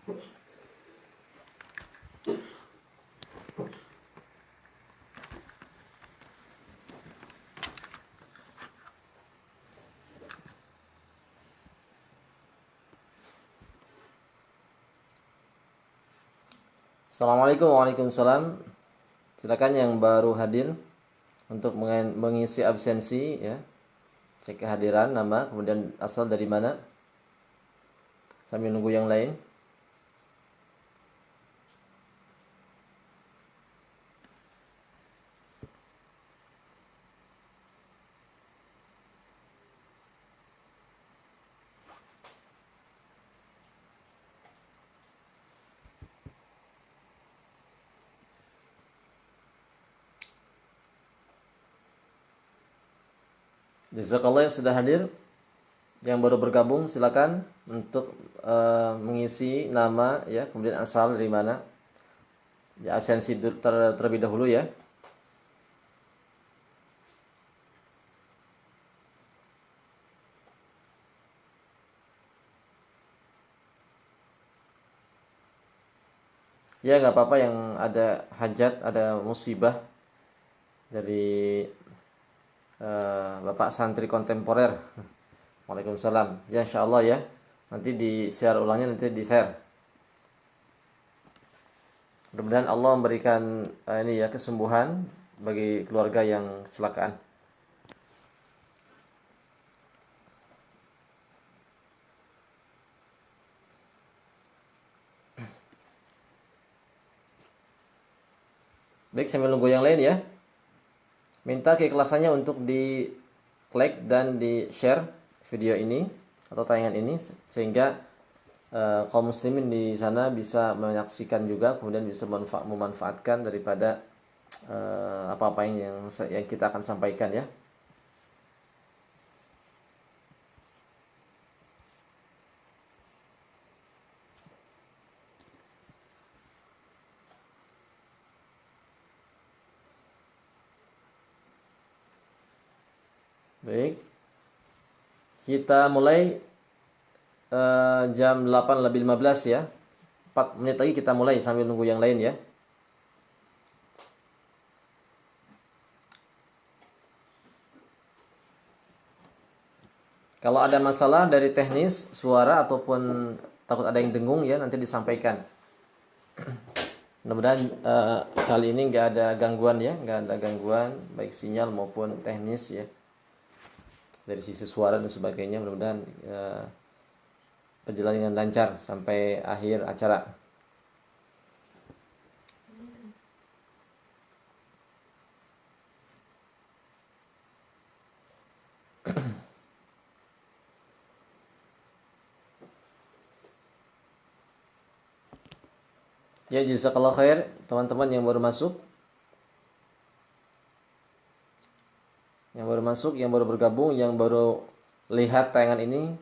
Assalamualaikum, waalaikumsalam. Silakan yang baru hadir untuk mengisi absensi ya. Cek kehadiran, nama, kemudian asal dari mana. Sambil nunggu yang lain. Jazakallah yang sudah hadir. Yang baru bergabung silakan untuk mengisi nama ya, kemudian asal dari mana. Ya, absensi terlebih dahulu ya. Ya nggak apa-apa yang ada hajat, ada musibah dari Bapak santri kontemporer. Waalaikumsalam. Ya insyaallah ya. Nanti di share ulangnya, nanti di share. Mudah-mudahan Allah memberikan ini ya kesembuhan bagi keluarga yang kecelakaan. Baik, sambil nunggu yang lain ya. Minta keikhlasannya untuk di like dan di share video ini atau tayangan ini sehingga kaum muslimin di sana bisa menyaksikan juga, kemudian bisa memanfaatkan daripada apa-apa yang kita akan sampaikan ya. Baik. Kita mulai jam 8:15 ya. 4 menit lagi kita mulai sambil nunggu yang lain ya. Kalau ada masalah dari teknis suara ataupun takut ada yang dengung ya, nanti disampaikan. Mudah-mudahan kali ini nggak ada gangguan ya, nggak ada gangguan baik sinyal maupun teknis ya, dari sisi suara dan sebagainya. Mudah-mudahan perjalanan lancar sampai akhir acara. Ya, jazakallah khair teman-teman yang baru masuk. Yang baru masuk, yang baru bergabung, yang baru lihat tayangan ini,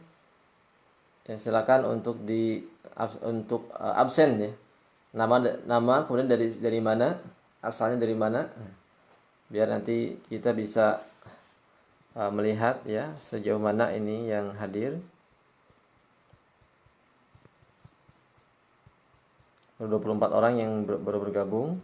ya silakan untuk absen ya. Nama kemudian dari mana, asalnya dari mana, biar nanti kita bisa melihat ya sejauh mana ini yang hadir. 24 orang yang baru bergabung.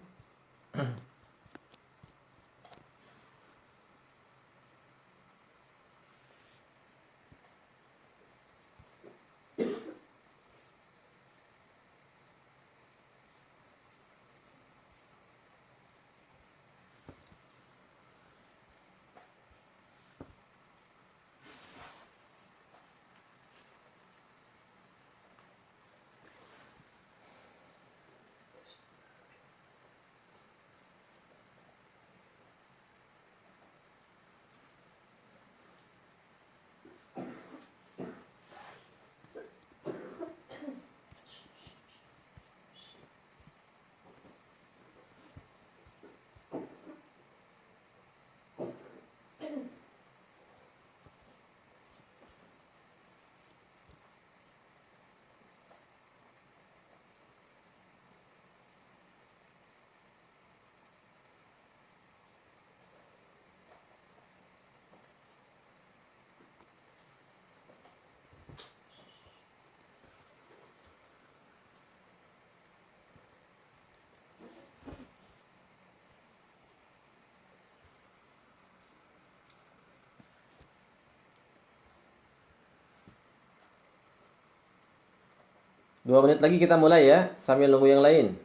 2 menit lagi kita mulai ya, sambil nunggu yang lain.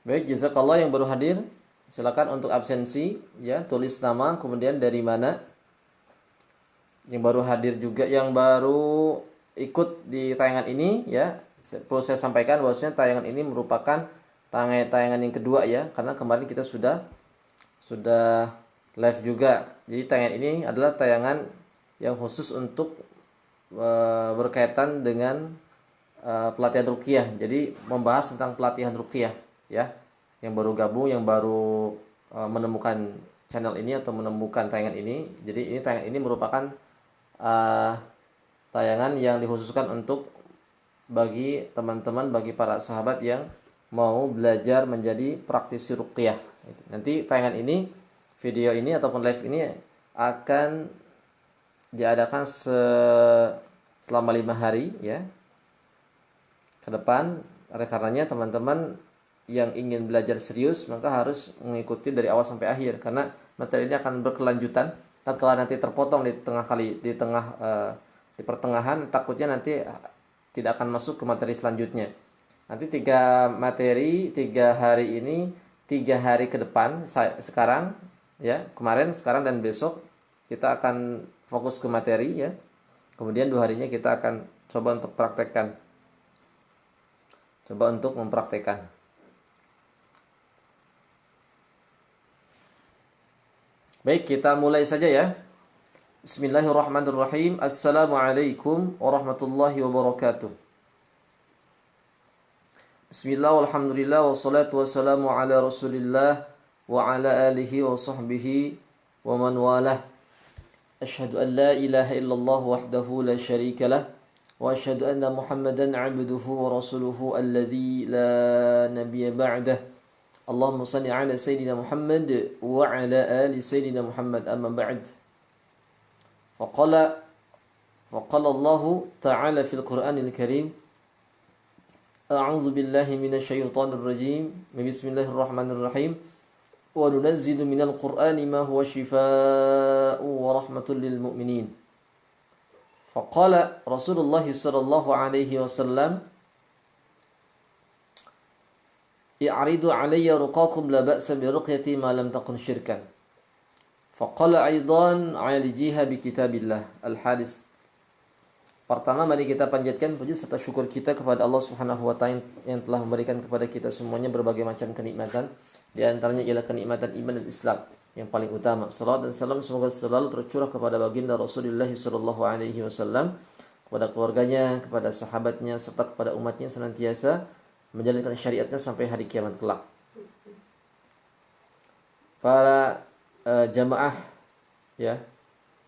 Baik, jazakallah yang baru hadir. Silakan untuk absensi ya, tulis nama kemudian dari mana. Yang baru hadir juga, yang baru ikut di tayangan ini ya, perlu saya sampaikan bahwasanya tayangan ini merupakan tayangan yang kedua ya, karena kemarin kita sudah live juga. Jadi tayangan ini adalah tayangan yang khusus untuk berkaitan dengan pelatihan ruqyah. Jadi membahas tentang pelatihan ruqyah ya. Yang baru gabung, yang baru menemukan channel ini atau menemukan tayangan ini. Jadi ini tayangan ini merupakan tayangan yang dikhususkan untuk bagi teman-teman, bagi para sahabat yang mau belajar menjadi praktisi ruqyah. Nanti tayangan ini, video ini ataupun live ini akan diadakan selama 5 hari ya ke depan. Oleh karenanya teman-teman yang ingin belajar serius maka harus mengikuti dari awal sampai akhir, karena materi ini akan berkelanjutan. Kalau nanti terpotong di pertengahan, takutnya nanti tidak akan masuk ke materi selanjutnya. Nanti 3 materi 3 hari ini, 3 hari ke depan, sekarang ya, kemarin, sekarang dan besok kita akan fokus ke materi ya. Kemudian 2 harinya kita akan coba untuk praktekkan. Coba untuk mempraktekkan. Baik, kita mulai saja ya. Bismillahirrahmanirrahim. Assalamualaikum warahmatullahi wabarakatuh. Bismillah walhamdulillah wassalatu wassalamu ala Rasulillah wa ala alihi wa sahbihi wa man walah. Asyhadu an la ilaha illallah wahdahu la syarika lah wa asyhadu anna Muhammadan 'abduhu wa rasuluhu alladzi la nabiyya ba'dah. Allahumma salli ala Sayyidina Muhammad wa ala ali Sayyidina Muhammad, amma ba'd. Faqala Allah ta'ala fil Qur'anil Karim, A'udzu billahi minasy syaithanir rajim. Bismillahirrahmanirrahim. Wa nunazzilu minal Qur'ani ma huwa shifaa'un wa rahmatun lil mu'minin. Faqala Rasulullah sallallahu alaihi wasallam, i'ridu alayya ruqakum la ba'sa bi ruqyati ma lam takun syirkan. Faqala aidan 'alijiha bi kitabillah. Al-hadis. Pertama, mari kita panjatkan puji serta syukur kita kepada Allah Subhanahu wa taala yang telah memberikan kepada kita semuanya berbagai macam kenikmatan. Di antaranya ialah kenikmatan iman dan Islam yang paling utama. Salawat dan salam semoga selalu tercurah kepada baginda Rasulullah sallallahu alaihi wasallam, kepada keluarganya, kepada sahabatnya serta kepada umatnya senantiasa menjalankan syariatnya sampai hari kiamat kelak. Para jamaah ya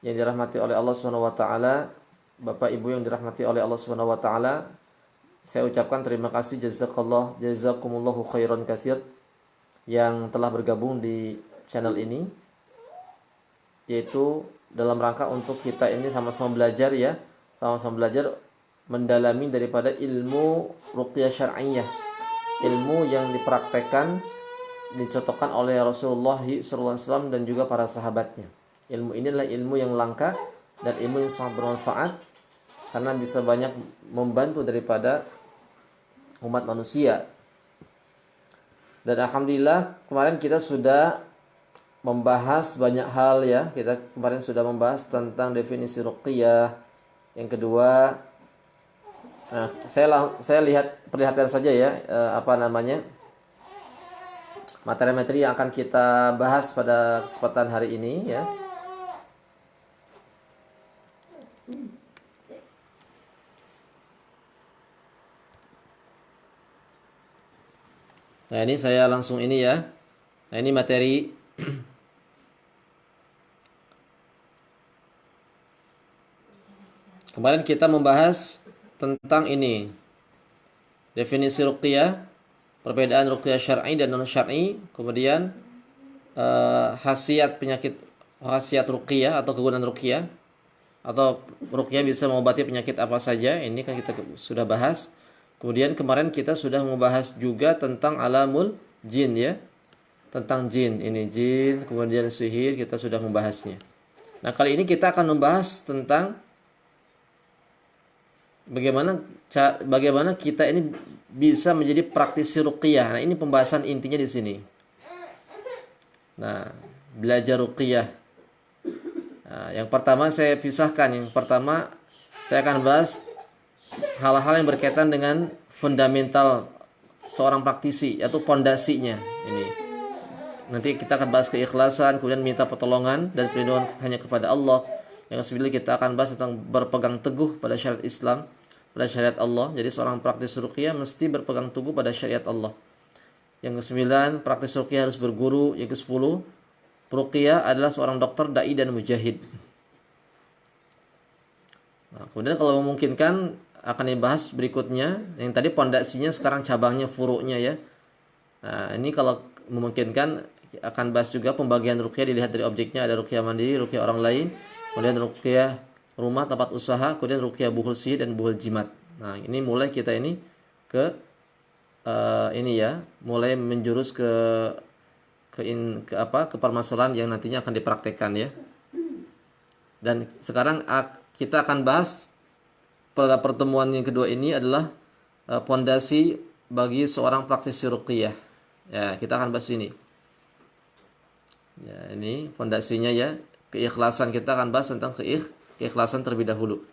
yang dirahmati oleh Allah Subhanahu wa taala, Bapak Ibu yang dirahmati oleh Allah Subhanahu wa taala, saya ucapkan terima kasih, jazakumullahu khairan katsir yang telah bergabung di channel ini, yaitu dalam rangka untuk kita ini sama-sama belajar ya, sama-sama belajar mendalami daripada ilmu ruqyah syar'iyyah, ilmu yang dipraktekkan, dicontohkan oleh Rasulullah SAW dan juga para sahabatnya. Ilmu inilah ilmu yang langka dan ilmu yang sangat bermanfaat, karena bisa banyak membantu daripada umat manusia. Dan alhamdulillah kemarin kita sudah membahas banyak hal ya. Kita kemarin sudah membahas tentang definisi ruqyah. Yang kedua, nah, saya perlihatkan saja ya materi-materi yang akan kita bahas pada kesempatan hari ini ya. Nah, ini saya langsung ini ya. Nah, ini materi Kemarin kita membahas tentang ini, definisi ruqyah, perbedaan ruqyah syar'i dan non syar'i, kemudian khasiat ruqyah atau kegunaan ruqyah, atau ruqyah bisa mengobati penyakit apa saja. Ini kan kita sudah bahas. Kemudian kemarin kita sudah membahas juga tentang alamul jin ya. Tentang jin, ini jin, kemudian sihir, kita sudah membahasnya. Nah, kali ini kita akan membahas tentang bagaimana kita ini bisa menjadi praktisi ruqyah. Nah, ini pembahasan intinya di sini. Nah, belajar ruqyah. Nah, yang pertama saya pisahkan. Yang pertama saya akan bahas hal-hal yang berkaitan dengan fundamental seorang praktisi, yaitu pondasinya. Ini nanti kita akan bahas keikhlasan, kemudian minta pertolongan dan perlindungan hanya kepada Allah. Yang kesembilan kita akan bahas tentang berpegang teguh pada syariat Islam, pada syariat Allah. Jadi seorang praktis ruqyah mesti berpegang teguh pada syariat Allah. Yang kesembilan, praktis ruqyah harus berguru. Yang kesepuluh, ruqyah adalah seorang dokter, dai dan mujahid. Nah, kemudian kalau memungkinkan akan dibahas berikutnya. Yang tadi pondasinya, sekarang cabangnya, furuknya ya. Nah, ini kalau memungkinkan akan bahas juga pembagian ruqyah dilihat dari objeknya. Ada ruqyah mandiri, ruqyah orang lain, kemudian ruqyah rumah, tempat usaha, kemudian ruqyah buhul sihir dan buhul jimat. Nah, ini mulai kita ini ke ini ya, mulai menjurus ke permasalahan yang nantinya akan dipraktekkan ya. Dan sekarang kita akan bahas pada pertemuan yang kedua ini adalah pondasi bagi seorang praktisi ruqyah. Ya, kita akan bahas ini. Ya, ini fondasinya ya, keikhlasan. Kita akan bahas tentang keikhlasan terlebih dahulu.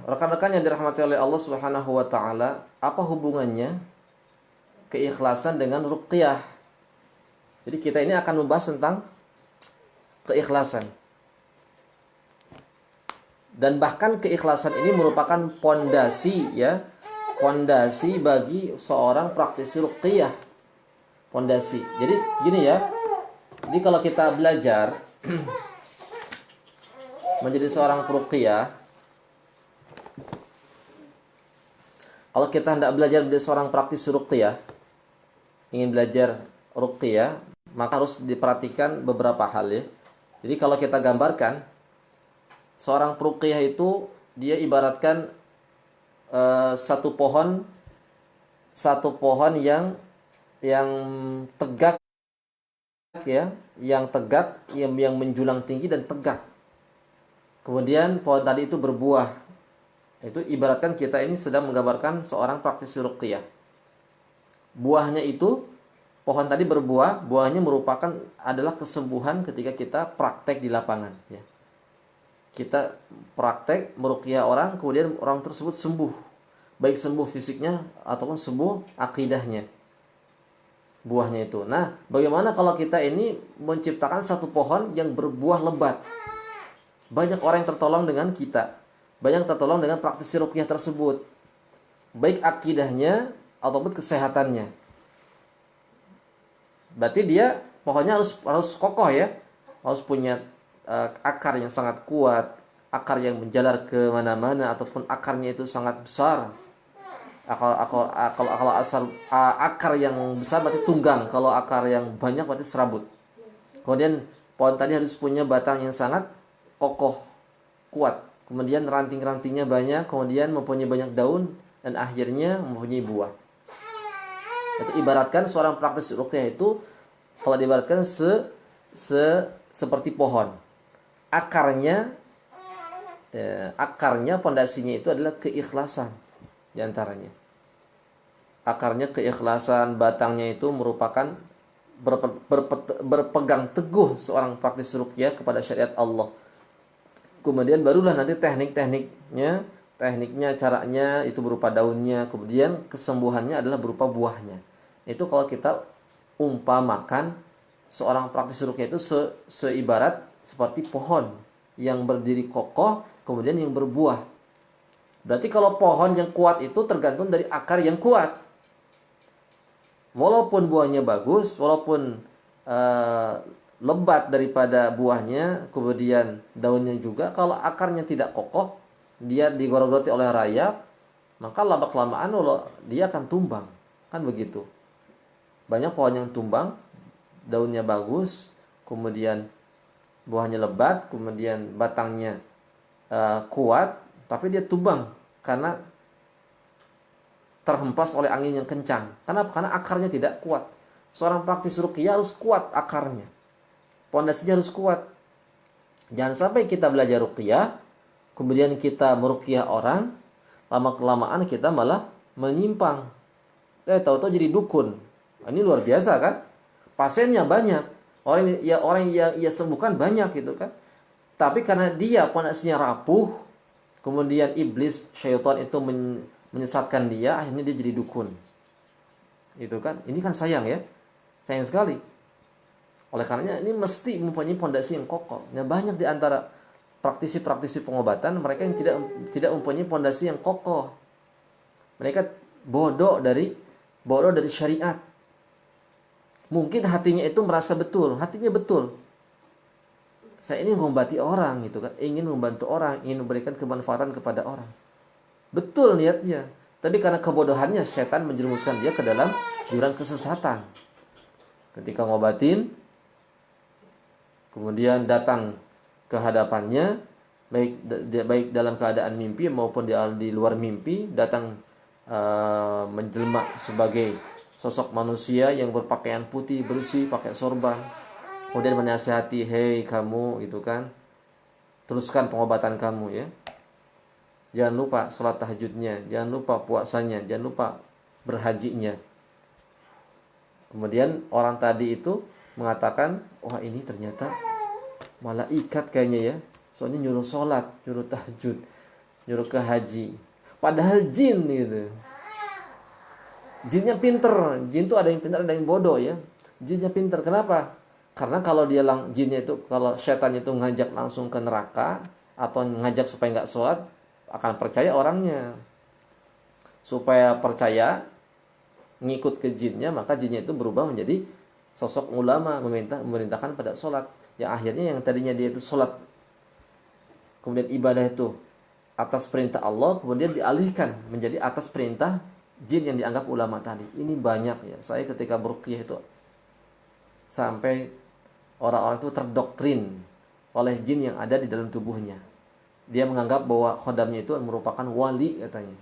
Rekan-rekan yang dirahmati oleh Allah Subhanahu wa taala, apa hubungannya keikhlasan dengan ruqyah? Jadi kita ini akan membahas tentang keikhlasan. Dan bahkan keikhlasan ini merupakan pondasi ya, pondasi bagi seorang praktisi ruqyah. Pondasi. Jadi gini ya. Jadi kalau kita belajar menjadi seorang ruqyah, kalau kita hendak belajar menjadi seorang praktisi ruqyah, ingin belajar ruqyah, maka harus diperhatikan beberapa hal ya. Jadi kalau kita gambarkan, seorang peruqyah itu dia ibaratkan satu pohon yang tegak ya, yang tegak, yang menjulang tinggi dan tegak. Kemudian pohon tadi itu berbuah. Itu ibaratkan kita ini sedang menggambarkan seorang praktisi ruqyah. Buahnya itu, pohon tadi berbuah, buahnya adalah kesembuhan ketika kita praktek di lapangan ya. Kita praktek meruqyah orang, kemudian orang tersebut sembuh. Baik sembuh fisiknya ataupun sembuh akidahnya. Buahnya itu. Nah, bagaimana kalau kita ini menciptakan satu pohon yang berbuah lebat? Banyak orang yang tertolong dengan kita. Banyak tertolong dengan praktisi ruqyah tersebut. Baik akidahnya ataupun kesehatannya. Berarti dia pohonnya harus kokoh ya, harus punya akar yang sangat kuat, akar yang menjalar ke mana-mana, ataupun akarnya itu sangat besar. Kalau akar yang besar berarti tunggang, kalau akar yang banyak berarti serabut. Kemudian pohon tadi harus punya batang yang sangat kokoh, kuat. Kemudian ranting-rantingnya banyak, kemudian mempunyai banyak daun dan akhirnya mempunyai buah. Itu ibaratkan seorang praktisi ruqyah itu kalau diibaratkan seperti pohon. Akarnya pondasinya itu adalah keikhlasan di antaranya. Akarnya keikhlasan, batangnya itu merupakan berpegang teguh seorang praktisi ruqyah kepada syariat Allah. Kemudian barulah nanti tekniknya, caranya itu berupa daunnya, kemudian kesembuhannya adalah berupa buahnya. Itu kalau kita umpamakan seorang praktisi ruqyah itu seibarat seperti pohon yang berdiri kokoh kemudian yang berbuah. Berarti kalau pohon yang kuat itu tergantung dari akar yang kuat. Walaupun buahnya bagus, walaupun lebat daripada buahnya, kemudian daunnya juga, kalau akarnya tidak kokoh, dia digorogoti oleh rayap, maka lama-kelamaan dia akan tumbang. Kan begitu. Banyak pohon yang tumbang, daunnya bagus, kemudian buahnya lebat, kemudian batangnya kuat, tapi dia tumbang karena terhempas oleh angin yang kencang. Kenapa? Karena akarnya tidak kuat. Seorang praktis ruqyah harus kuat akarnya. Pondasinya harus kuat. Jangan sampai kita belajar ruqyah, kemudian kita meruqyah orang, lama-kelamaan kita malah menyimpang. Tahu-tahu jadi dukun. Ini luar biasa kan? Pasiennya banyak. Orang yang ia sembuhkan banyak gitu kan. Tapi karena dia pondasinya rapuh, kemudian iblis, syaitan itu menyesatkan dia, akhirnya dia jadi dukun. Itu kan? Ini kan sayang ya. Sayang sekali. Oleh karenanya ini mesti mempunyai pondasi yang kokoh. Nah, banyak di antara praktisi-praktisi pengobatan mereka yang tidak mempunyai pondasi yang kokoh. Mereka bodoh dari syariat. Mungkin hatinya itu merasa betul, hatinya betul. Saya ini mengobati orang gitu kan, ingin membantu orang, ingin memberikan kemanfaatan kepada orang. Betul niatnya, tapi karena kebodohannya setan menjerumuskan dia ke dalam jurang kesesatan. Ketika ngobatin, kemudian datang ke hadapannya, baik dalam keadaan mimpi maupun di luar mimpi, datang menjelma sebagai sosok manusia yang berpakaian putih bersih, pakai sorban, kemudian menasihati, hei kamu gitu kan, teruskan pengobatan kamu ya. Jangan lupa salat tahajudnya, jangan lupa puasanya, jangan lupa berhajinya. Kemudian orang tadi itu mengatakan, wah ini ternyata malaikat kayaknya ya. Soalnya nyuruh salat, nyuruh tahajud, nyuruh ke haji. Padahal jin gitu. Jinnya pinter. Jin tuh ada yang pinter, ada yang bodoh ya. Jinnya pinter. Kenapa? Karena kalau jinnya itu, kalau setannya itu ngajak langsung ke neraka atau ngajak supaya nggak sholat, akan percaya orangnya. Supaya percaya, ngikut ke jinnya, maka jinnya itu berubah menjadi sosok ulama, memerintahkan pada sholat. Yang akhirnya yang tadinya dia itu sholat, kemudian ibadah itu atas perintah Allah, kemudian dialihkan menjadi atas perintah jin yang dianggap ulama tadi. Ini banyak ya. Saya ketika beruqyah itu sampai orang-orang itu terdoktrin oleh jin yang ada di dalam tubuhnya. Dia menganggap bahwa khodamnya itu merupakan wali katanya.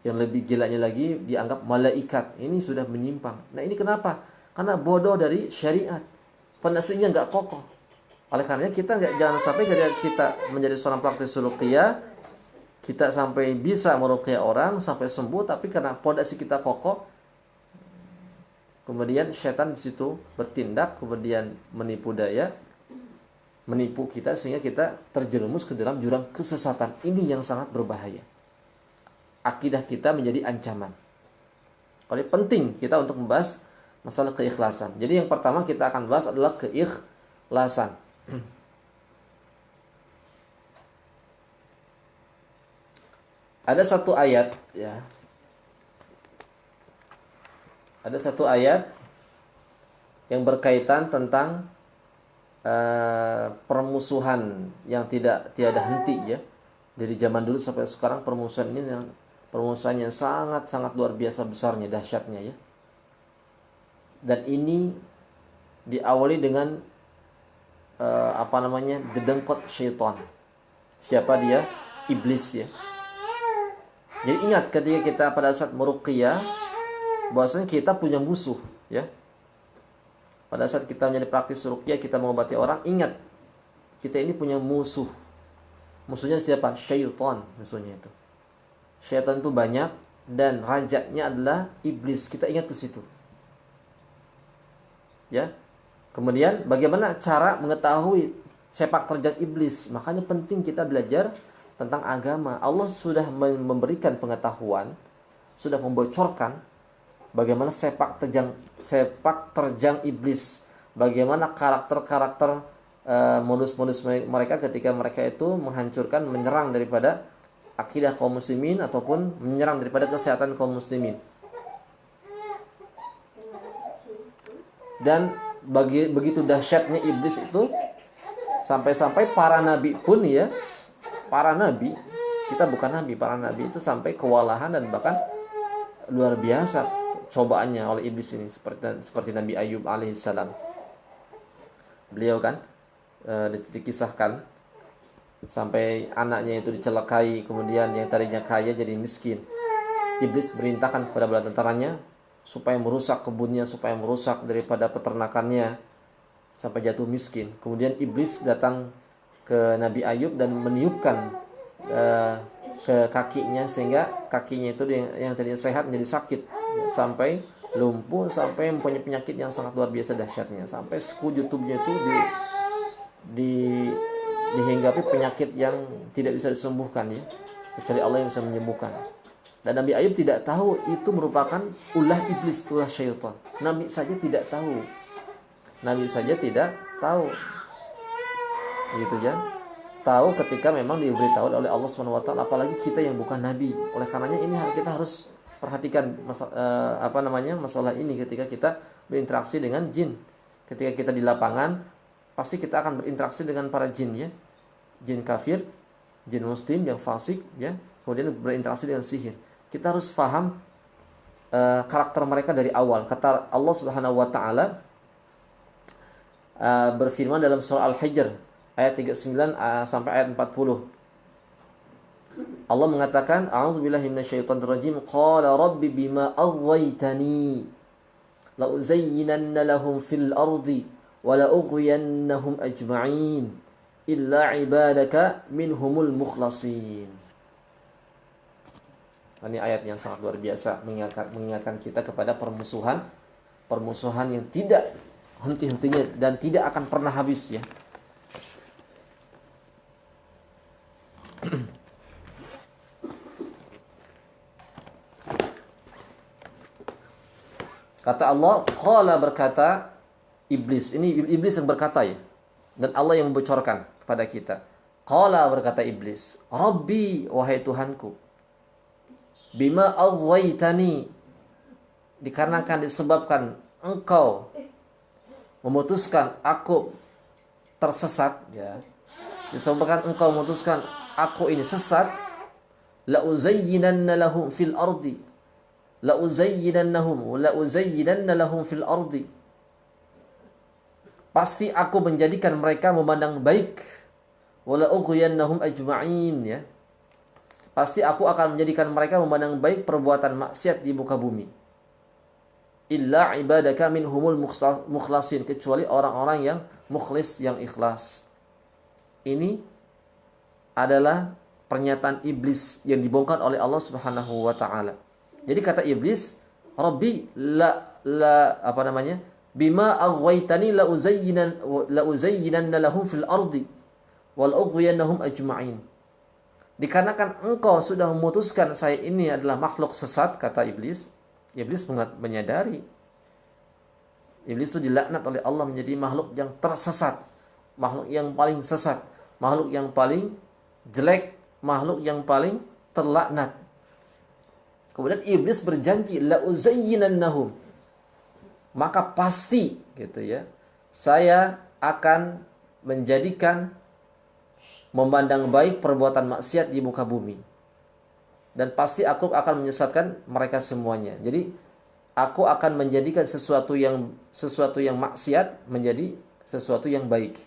Yang lebih gilanya lagi dianggap malaikat. Ini sudah menyimpang. Nah ini kenapa? Karena bodoh dari syariat. Pondasinya nggak kokoh. Oleh karenanya jangan sampai kita menjadi seorang praktis ruqyah, kita sampai bisa meruqyah orang sampai sembuh, tapi karena pondasi kita kokoh, kemudian setan di situ bertindak, kemudian menipu daya, menipu kita sehingga kita terjerumus ke dalam jurang kesesatan. Ini yang sangat berbahaya. Akidah kita menjadi ancaman. Oleh penting kita untuk membahas masalah keikhlasan. Jadi yang pertama kita akan bahas adalah keikhlasan. Ada satu ayat ya. Ada satu ayat yang berkaitan tentang permusuhan yang tiada henti ya. Dari zaman dulu sampai sekarang permusuhan yang sangat luar biasa besarnya, dahsyatnya ya. Dan ini diawali dengan dedengkot syaitan. Siapa dia? Iblis ya. Jadi ingat ketika kita pada saat meruqyah, bahwasanya kita punya musuh ya. Pada saat kita menjadi praktis ruqyah, kita mengobati orang, ingat kita ini punya musuh. Musuhnya siapa? Syaitan musuhnya itu. Syaitan itu banyak dan rajanya adalah iblis. Kita ingat ke situ. Ya. Kemudian bagaimana cara mengetahui sepak terjang iblis? Makanya penting kita belajar tentang agama. Allah sudah memberikan pengetahuan, sudah membocorkan bagaimana sepak terjang iblis, bagaimana karakter-karakter modus-modus mereka ketika mereka itu menghancurkan, menyerang daripada akidah kaum muslimin ataupun menyerang daripada kesehatan kaum muslimin. Dan begitu dahsyatnya iblis itu sampai-sampai para nabi pun ya, para nabi, kita bukan nabi, para nabi itu sampai kewalahan dan bahkan luar biasa cobaannya oleh iblis ini, seperti Nabi Ayub alaihissalam. Beliau kan dikisahkan sampai anaknya itu dicelakai, kemudian yang tadinya kaya jadi miskin. Iblis merintahkan kepada bala tentaranya supaya merusak kebunnya, supaya merusak daripada peternakannya sampai jatuh miskin. Kemudian iblis datang ke Nabi Ayub dan meniupkan ke kakinya, sehingga kakinya itu yang tadinya sehat menjadi sakit, sampai lumpuh, sampai mempunyai penyakit yang sangat luar biasa dahsyatnya, sampai sekujur tubuhnya itu dihinggapi penyakit yang tidak bisa disembuhkan ya, kecuali Allah yang bisa menyembuhkan. Dan Nabi Ayub tidak tahu itu merupakan ulah iblis, ulah syaitan. Nabi saja tidak tahu. Nabi saja tidak tahu. Gitu ya. Tahu ketika memang diberitahu oleh Allah SWT, apalagi kita yang bukan nabi. Oleh karenanya ini kita harus perhatikan masalah ini ketika kita berinteraksi dengan jin. Ketika kita di lapangan, pasti kita akan berinteraksi dengan para jin ya. Jin kafir, jin muslim yang fasik ya. Kemudian berinteraksi dengan sihir. Kita harus paham karakter mereka dari awal. Kata Allah Subhanahu wa taala berfirman dalam surah Al-Hijr ayat 39 sampai ayat 40. Allah mengatakan, a'udzubillahi minasyaitonir rajim, qala rabbi bima aghwaytani la uzayyinanna lahum fil ardi wa la ughwiyannahum ajma'in illa ibadaka minhumul mukhlasin. Ini ayat yang sangat luar biasa, mengingatkan kita kepada permusuhan yang tidak henti-hentinya dan tidak akan pernah habis ya. Kata Allah, qala berkata iblis. Ini iblis yang berkata ya. Dan Allah yang membocorkan kepada kita. Qala berkata iblis, Rabbi, wahai Tuhanku, bima aghwaytani, dikarenakan disebabkan engkau memutuskan aku tersesat ya. Disebabkan engkau memutuskan aku ini sesat, la uzayyinanna lahum fil ardi. La uzayyinanna lahum fil ardi. Pasti aku menjadikan mereka memandang baik. Wala ughwiyannahum ajma'in ya. Pasti aku akan menjadikan mereka memandang baik perbuatan maksiat di muka bumi. Illa ibadaka minhumul mukhlasin, kecuali orang-orang yang mukhlis, yang ikhlas. Ini adalah pernyataan iblis yang dibongkar oleh Allah Subhanahu wa taala. Jadi kata iblis, Rabbi bima aghwaytani la uzayyinanna lahum fil ardi wal ughwiyannahum ajma'in. Dikarenakan engkau sudah memutuskan saya ini adalah makhluk sesat, kata iblis. Iblis menyadari iblis itu dilaknat oleh Allah menjadi makhluk yang tersesat, makhluk yang paling sesat, makhluk yang paling jelek, makhluk yang paling terlaknat. Kemudian iblis berjanji, la uzayyinannahum, maka pasti gitu ya, saya akan menjadikan memandang baik perbuatan maksiat di muka bumi, dan pasti aku akan menyesatkan mereka semuanya. Jadi aku akan menjadikan sesuatu yang maksiat menjadi sesuatu yang baik.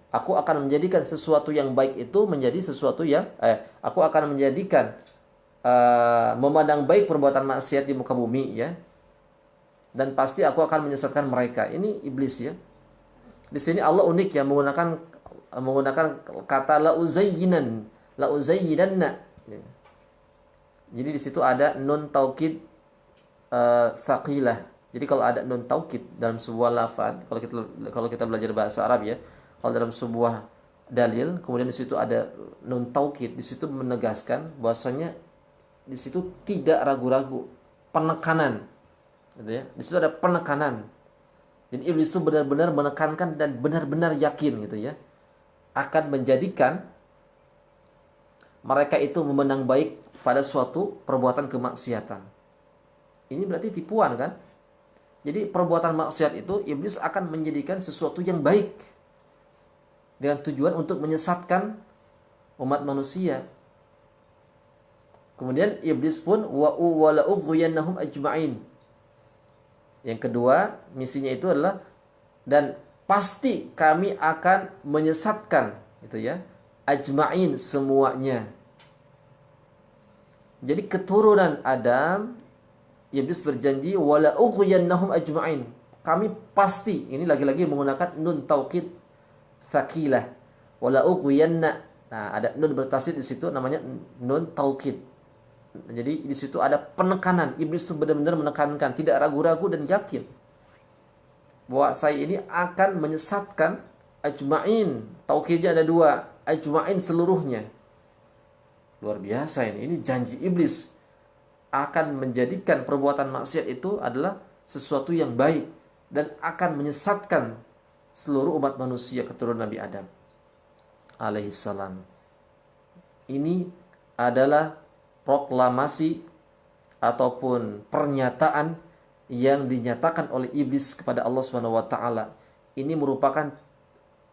Aku akan menjadikan sesuatu yang baik itu menjadi sesuatu yang aku akan menjadikan memandang baik perbuatan maksiat di muka bumi ya. Dan pasti aku akan menyesatkan mereka. Ini iblis ya. Di sini Allah unik ya, menggunakan kata la uzayyinanna. Ya. Jadi di situ ada nun taukid tsaqilah. Jadi kalau ada nun taukid dalam sebuah lafaz, kalau kita belajar bahasa Arab ya, kalau dalam sebuah dalil, kemudian di situ ada nun taukid, di situ menegaskan bahwasanya di situ tidak ragu-ragu, penekanan. gitu ya. Di situ ada penekanan. Jadi iblis itu benar-benar menekankan dan benar-benar yakin gitu ya, akan menjadikan mereka itu memenang baik pada suatu perbuatan kemaksiatan. Ini berarti tipuan kan? Jadi perbuatan maksiat itu iblis akan menjadikan sesuatu yang baik dengan tujuan untuk menyesatkan umat manusia. Kemudian iblis pun wala ughwiyannahum ajma'in. Yang kedua, misinya itu adalah dan pasti kami akan menyesatkan gitu ya, ajma'in semuanya. Jadi keturunan Adam, iblis berjanji wala ughwiyannahum ajma'in. Kami pasti, ini lagi-lagi menggunakan nun taukid tsaqilah. Wala ughwiyanna. Nah, ada nun bertasydid di situ namanya nun taukid. Jadi di situ ada penekanan. Iblis itu benar-benar menekankan, tidak ragu-ragu dan yakin bahwa saya ini akan menyesatkan ajma'in. Taukidnya ada dua, ajma'in seluruhnya. Luar biasa ini. Ini janji iblis akan menjadikan perbuatan maksiat itu adalah sesuatu yang baik dan akan menyesatkan seluruh umat manusia keturunan Nabi Adam alaihissalam. Ini adalah proklamasi ataupun pernyataan yang dinyatakan oleh iblis kepada Allah Subhanahu wa taala. Ini merupakan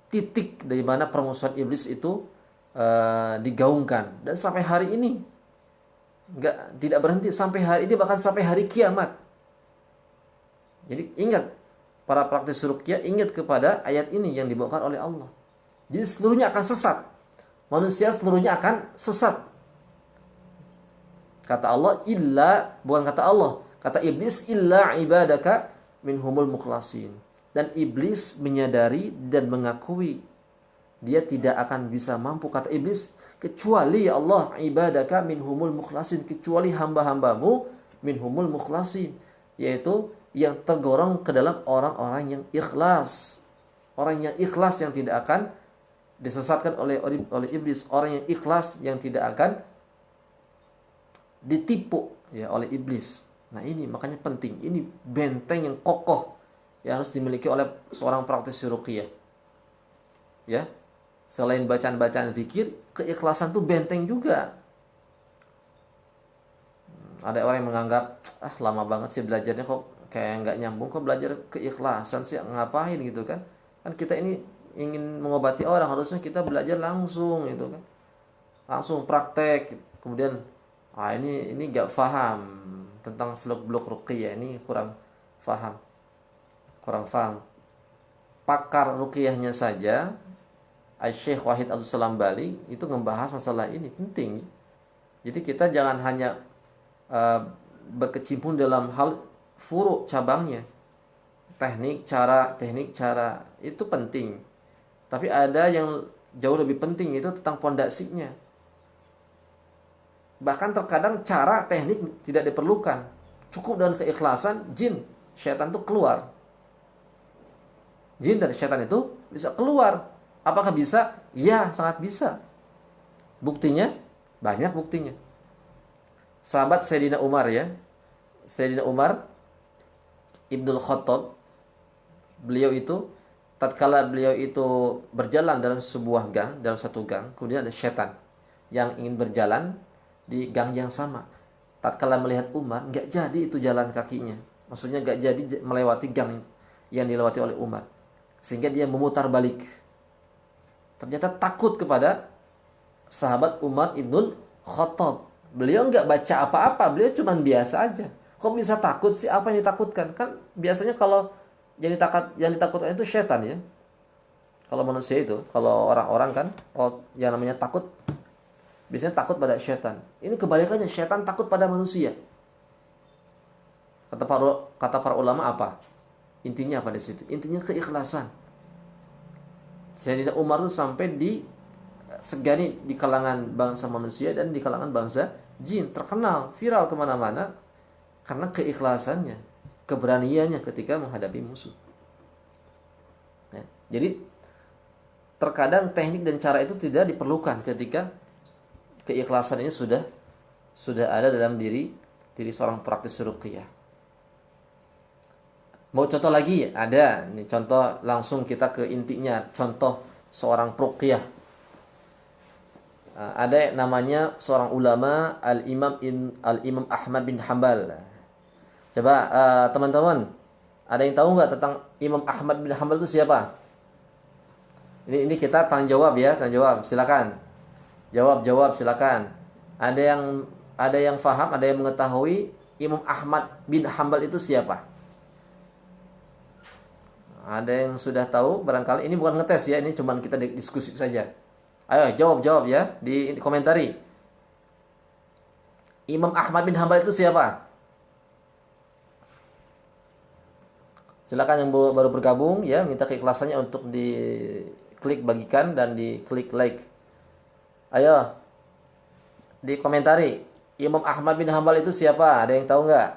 titik dari mana permusuhan iblis itu digaungkan, dan sampai hari ini tidak berhenti, sampai hari ini, bahkan sampai hari kiamat. Jadi ingat, para praktis ruqyah, ingat kepada ayat ini yang dibawakan oleh Allah. Jadi seluruhnya akan sesat. Manusia seluruhnya akan sesat. Kata Allah, bukan kata Allah, kata iblis, illa ibadaka minhumul mukhlasin. Dan iblis menyadari dan mengakui dia tidak akan bisa mampu, kata iblis, kecuali ya Allah, ibadaka minhumul mukhlasin, kecuali hamba-hambamu minhumul mukhlasin, yaitu yang tergolong ke dalam orang-orang yang ikhlas. Orang yang ikhlas yang tidak akan disesatkan oleh iblis, orang yang ikhlas yang tidak akan ditipu ya oleh iblis. Nah, ini makanya penting. Ini benteng yang kokoh yang harus dimiliki oleh seorang praktisi ruqyah. Ya. Selain bacaan-bacaan zikir, keikhlasan itu benteng juga. Ada orang yang menganggap, lama banget sih belajarnya, kok kayak nggak nyambung, kok belajar keikhlasan sih, ngapain gitu kan? Kan kita ini ingin mengobati orang, harusnya kita belajar langsung gitu kan, langsung praktek. Kemudian ini nggak paham tentang seluk-beluk ruqyah, ini kurang paham. Pakar ruqyahnya saja, Syekh Wahid Abdul Salam Bali, itu membahas masalah ini, penting. Jadi kita jangan hanya berkecimpung dalam hal furu' cabangnya, teknik cara itu penting. Tapi ada yang jauh lebih penting, itu tentang pondasinya. Bahkan terkadang cara teknik tidak diperlukan, cukup dengan keikhlasan, syaitan itu keluar. Jin dan syaitan itu bisa keluar. Apakah bisa? Ya, sangat bisa. Buktinya, banyak buktinya. Sahabat Sayyidina Umar ya, Sayyidina Umar Ibnul Khattab, beliau itu, tatkala beliau itu berjalan dalam sebuah gang, dalam satu gang, kemudian ada syaitan yang ingin berjalan di gang yang sama. Tatkala melihat Umar, nggak jadi itu jalan kakinya. Maksudnya nggak jadi melewati gang yang dilewati oleh Umar. Sehingga dia memutar balik. Ternyata takut kepada sahabat Umar Ibnul Khattab. Beliau nggak baca apa-apa, beliau cuma biasa aja. Kok bisa takut sih? Apa yang ditakutkan? Kan biasanya kalau yang ditakutkan itu syaitan ya. Kalau manusia itu, kalau orang-orang kan, kalau yang namanya takut, biasanya takut pada syaitan. Ini kebalikannya, syaitan takut pada manusia. Kata para ulama apa? Intinya apa di situ? Intinya keikhlasan. Sayyidina Umar itu sampai disegani di kalangan bangsa manusia dan di kalangan bangsa jin, terkenal, viral kemana-mana karena keikhlasannya, keberaniannya ketika menghadapi musuh. Ya, jadi terkadang teknik dan cara itu tidak diperlukan ketika keikhlasan ini sudah ada dalam diri seorang praktis ruqyah. Mau contoh lagi? Ada. Ini contoh langsung kita ke intinya. Contoh seorang ruqyah. Ada namanya seorang ulama Al-Imam Ahmad bin Hambal. Coba teman-teman, ada yang tahu nggak tentang Imam Ahmad bin Hambal itu siapa? Ini kita tanya jawab ya, tanya jawab. Silakan. Jawab silakan. Ada yang faham, ada yang mengetahui Imam Ahmad bin Hambal itu siapa? Ada yang sudah tahu barangkali. Ini bukan ngetes ya, ini cuma kita diskusi saja. Ayo jawab ya di komentari. Imam Ahmad bin Hambal itu siapa? Silakan yang baru bergabung ya, minta keikhlasannya untuk diklik bagikan dan diklik like. Ayo di komentari. Imam Ahmad bin Hambal itu siapa? Ada yang tahu nggak?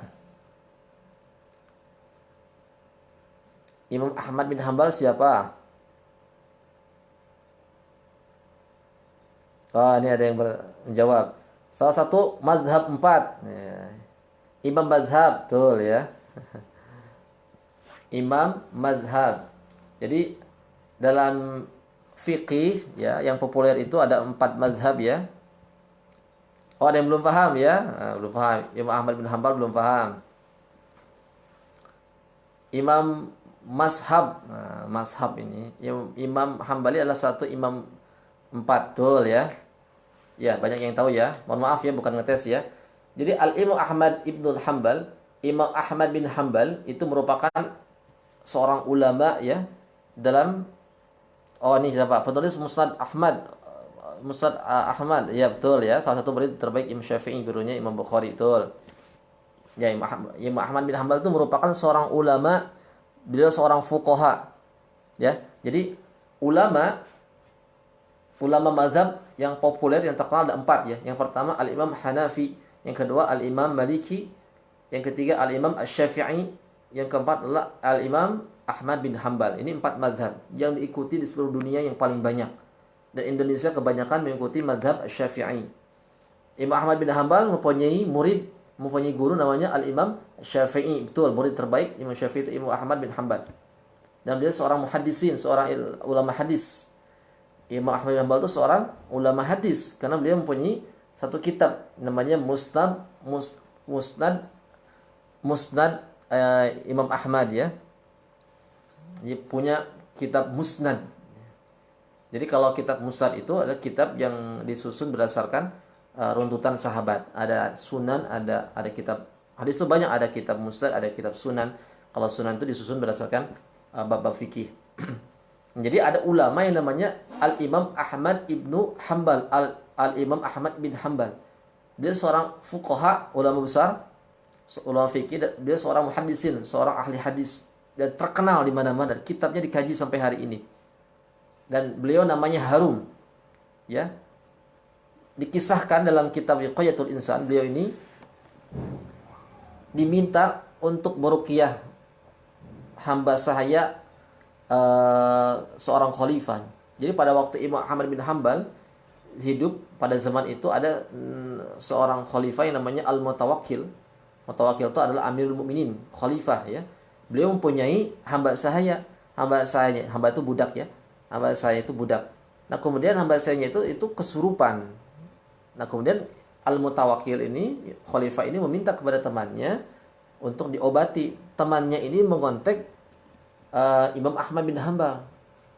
Imam Ahmad bin Hambal siapa? Oh, ini ada yang menjawab. Salah satu mazhab 4. Ya. Imam mazhab, betul ya. Imam mazhab. Jadi dalam fikih ya yang populer itu ada 4 mazhab ya. Oh, ada yang belum paham ya? Belum paham. Imam Ahmad bin Hambal belum paham. Imam mazhab. Mazhab ini. Imam Hambali adalah satu imam 4. Betul ya. Ya, banyak yang tahu ya. Mohon maaf ya, bukan ngetes ya. Jadi Al-Imam Ahmad Ibnul Hambal, Imam Ahmad bin Hambal itu merupakan seorang ulama ya dalam ini siapa? Penulis Musnad Ahmad. Musnad Ahmad. Ya, betul ya. Salah satu murid terbaik Imam Syafi'i, gurunya Imam Bukhari, betul. Ya, Imam Ahmad bin Hambal itu merupakan seorang ulama, beliau seorang fuqaha. Ya. Jadi ulama mazhab yang populer yang terkenal ada 4 ya. Yang pertama Al-Imam Hanafi, yang kedua Al-Imam Maliki, yang ketiga Al-Imam Asy-Syafi'i, yang keempat adalah Al-Imam Ahmad bin Hambal. Ini 4 mazhab yang diikuti di seluruh dunia yang paling banyak. Dan Indonesia kebanyakan mengikuti mazhab Asy-Syafi'i. Imam Ahmad bin Hambal mempunyai guru namanya Al-Imam Syafi'i. Betul, murid terbaik Imam Syafi'i itu Imam Ahmad bin Hambal. Dan dia seorang muhaddisin, seorang ulama hadis. Imam Ahmad bin Hanbal itu seorang ulama hadis karena beliau mempunyai satu kitab namanya Musnad Imam Ahmad ya. Dia punya kitab Musnad. Jadi kalau kitab Musnad itu adalah kitab yang disusun berdasarkan runtutan sahabat. Ada sunan, ada kitab hadis itu banyak, ada kitab Musnad, ada kitab sunan. Kalau sunan itu disusun berdasarkan bab-bab fikih. Jadi ada ulama yang namanya Al-Imam Ahmad Ibnu Hambal, Al-Imam Ahmad bin Hambal. Dia seorang fuqaha, ulama besar, ulama fikih, dia seorang muhaddisin, seorang ahli hadis dan terkenal di mana-mana. Kitabnya dikaji sampai hari ini. Dan beliau namanya Harum. Ya. Dikisahkan dalam kitab Wiqayatul Insan, beliau ini diminta untuk meruqyah hamba sahaya seorang khalifah. Jadi pada waktu Imam Ahmad bin Hambal hidup pada zaman itu ada seorang khalifah yang namanya Al-Mutawakkil. Mutawakkil itu adalah Amirul Mukminin, khalifah ya. Beliau mempunyai hamba sahaya. Hamba itu budak ya. Hamba sahaya itu budak. Nah, kemudian hamba sahaya itu kesurupan. Nah, kemudian Al-Mutawakkil ini, khalifah ini meminta kepada temannya untuk diobati. Temannya ini mengontak Imam Ahmad bin Hambal,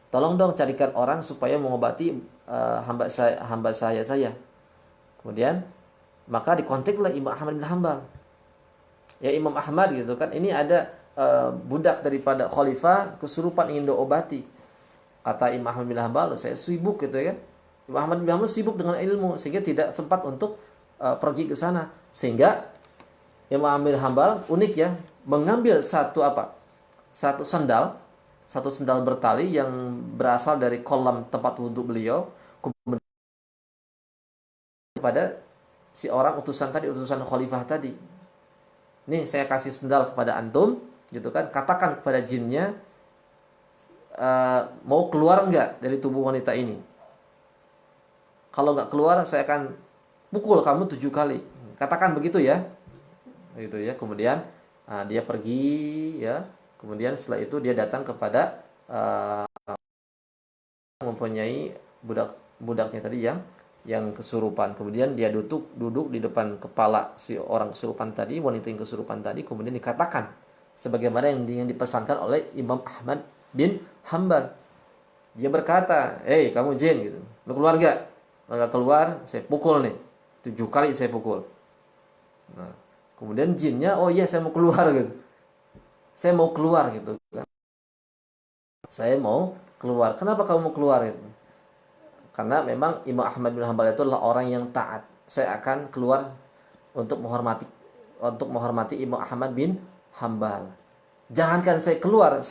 tolong dong carikan orang supaya mengobati hamba saya. Kemudian maka dikontaklah Imam Ahmad bin Hambal. Ya Imam Ahmad gitu kan, ini ada budak daripada khalifah kesurupan ingin diobati. Kata Imam Ahmad bin Hambal, saya sibuk gitu ya. Imam Ahmad bin Hambal sibuk dengan ilmu sehingga tidak sempat untuk pergi ke sana. Sehingga Imam Ahmad bin Hambal unik ya, mengambil satu sandal bertali yang berasal dari kolam tempat wudhu beliau, kemudian kepada si orang utusan khalifah tadi. Nih saya kasih sandal kepada antum, gitu kan? Katakan kepada jinnya mau keluar enggak dari tubuh wanita ini. Kalau enggak keluar saya akan pukul kamu 7 kali. Katakan begitu ya. Gitu ya. Kemudian dia pergi ya. Kemudian setelah itu dia datang kepada mempunyai budaknya tadi yang kesurupan. Kemudian dia duduk di depan kepala si orang kesurupan tadi, wanita yang kesurupan tadi. Kemudian dikatakan sebagaimana yang dipesankan oleh Imam Ahmad bin Hambal. Dia berkata, kamu jin gitu, lu keluar gak? Kalau keluar, saya pukul nih, 7 kali saya pukul. Nah, kemudian jinnya, oh iya saya mau keluar gitu, saya mau keluar gitu kan, saya mau keluar. Kenapa kamu mau keluar gitu? Karena memang Imam Ahmad bin Hambal itu adalah orang yang taat. Saya akan keluar untuk menghormati Imam Ahmad bin Hambal. Jangankan saya keluar,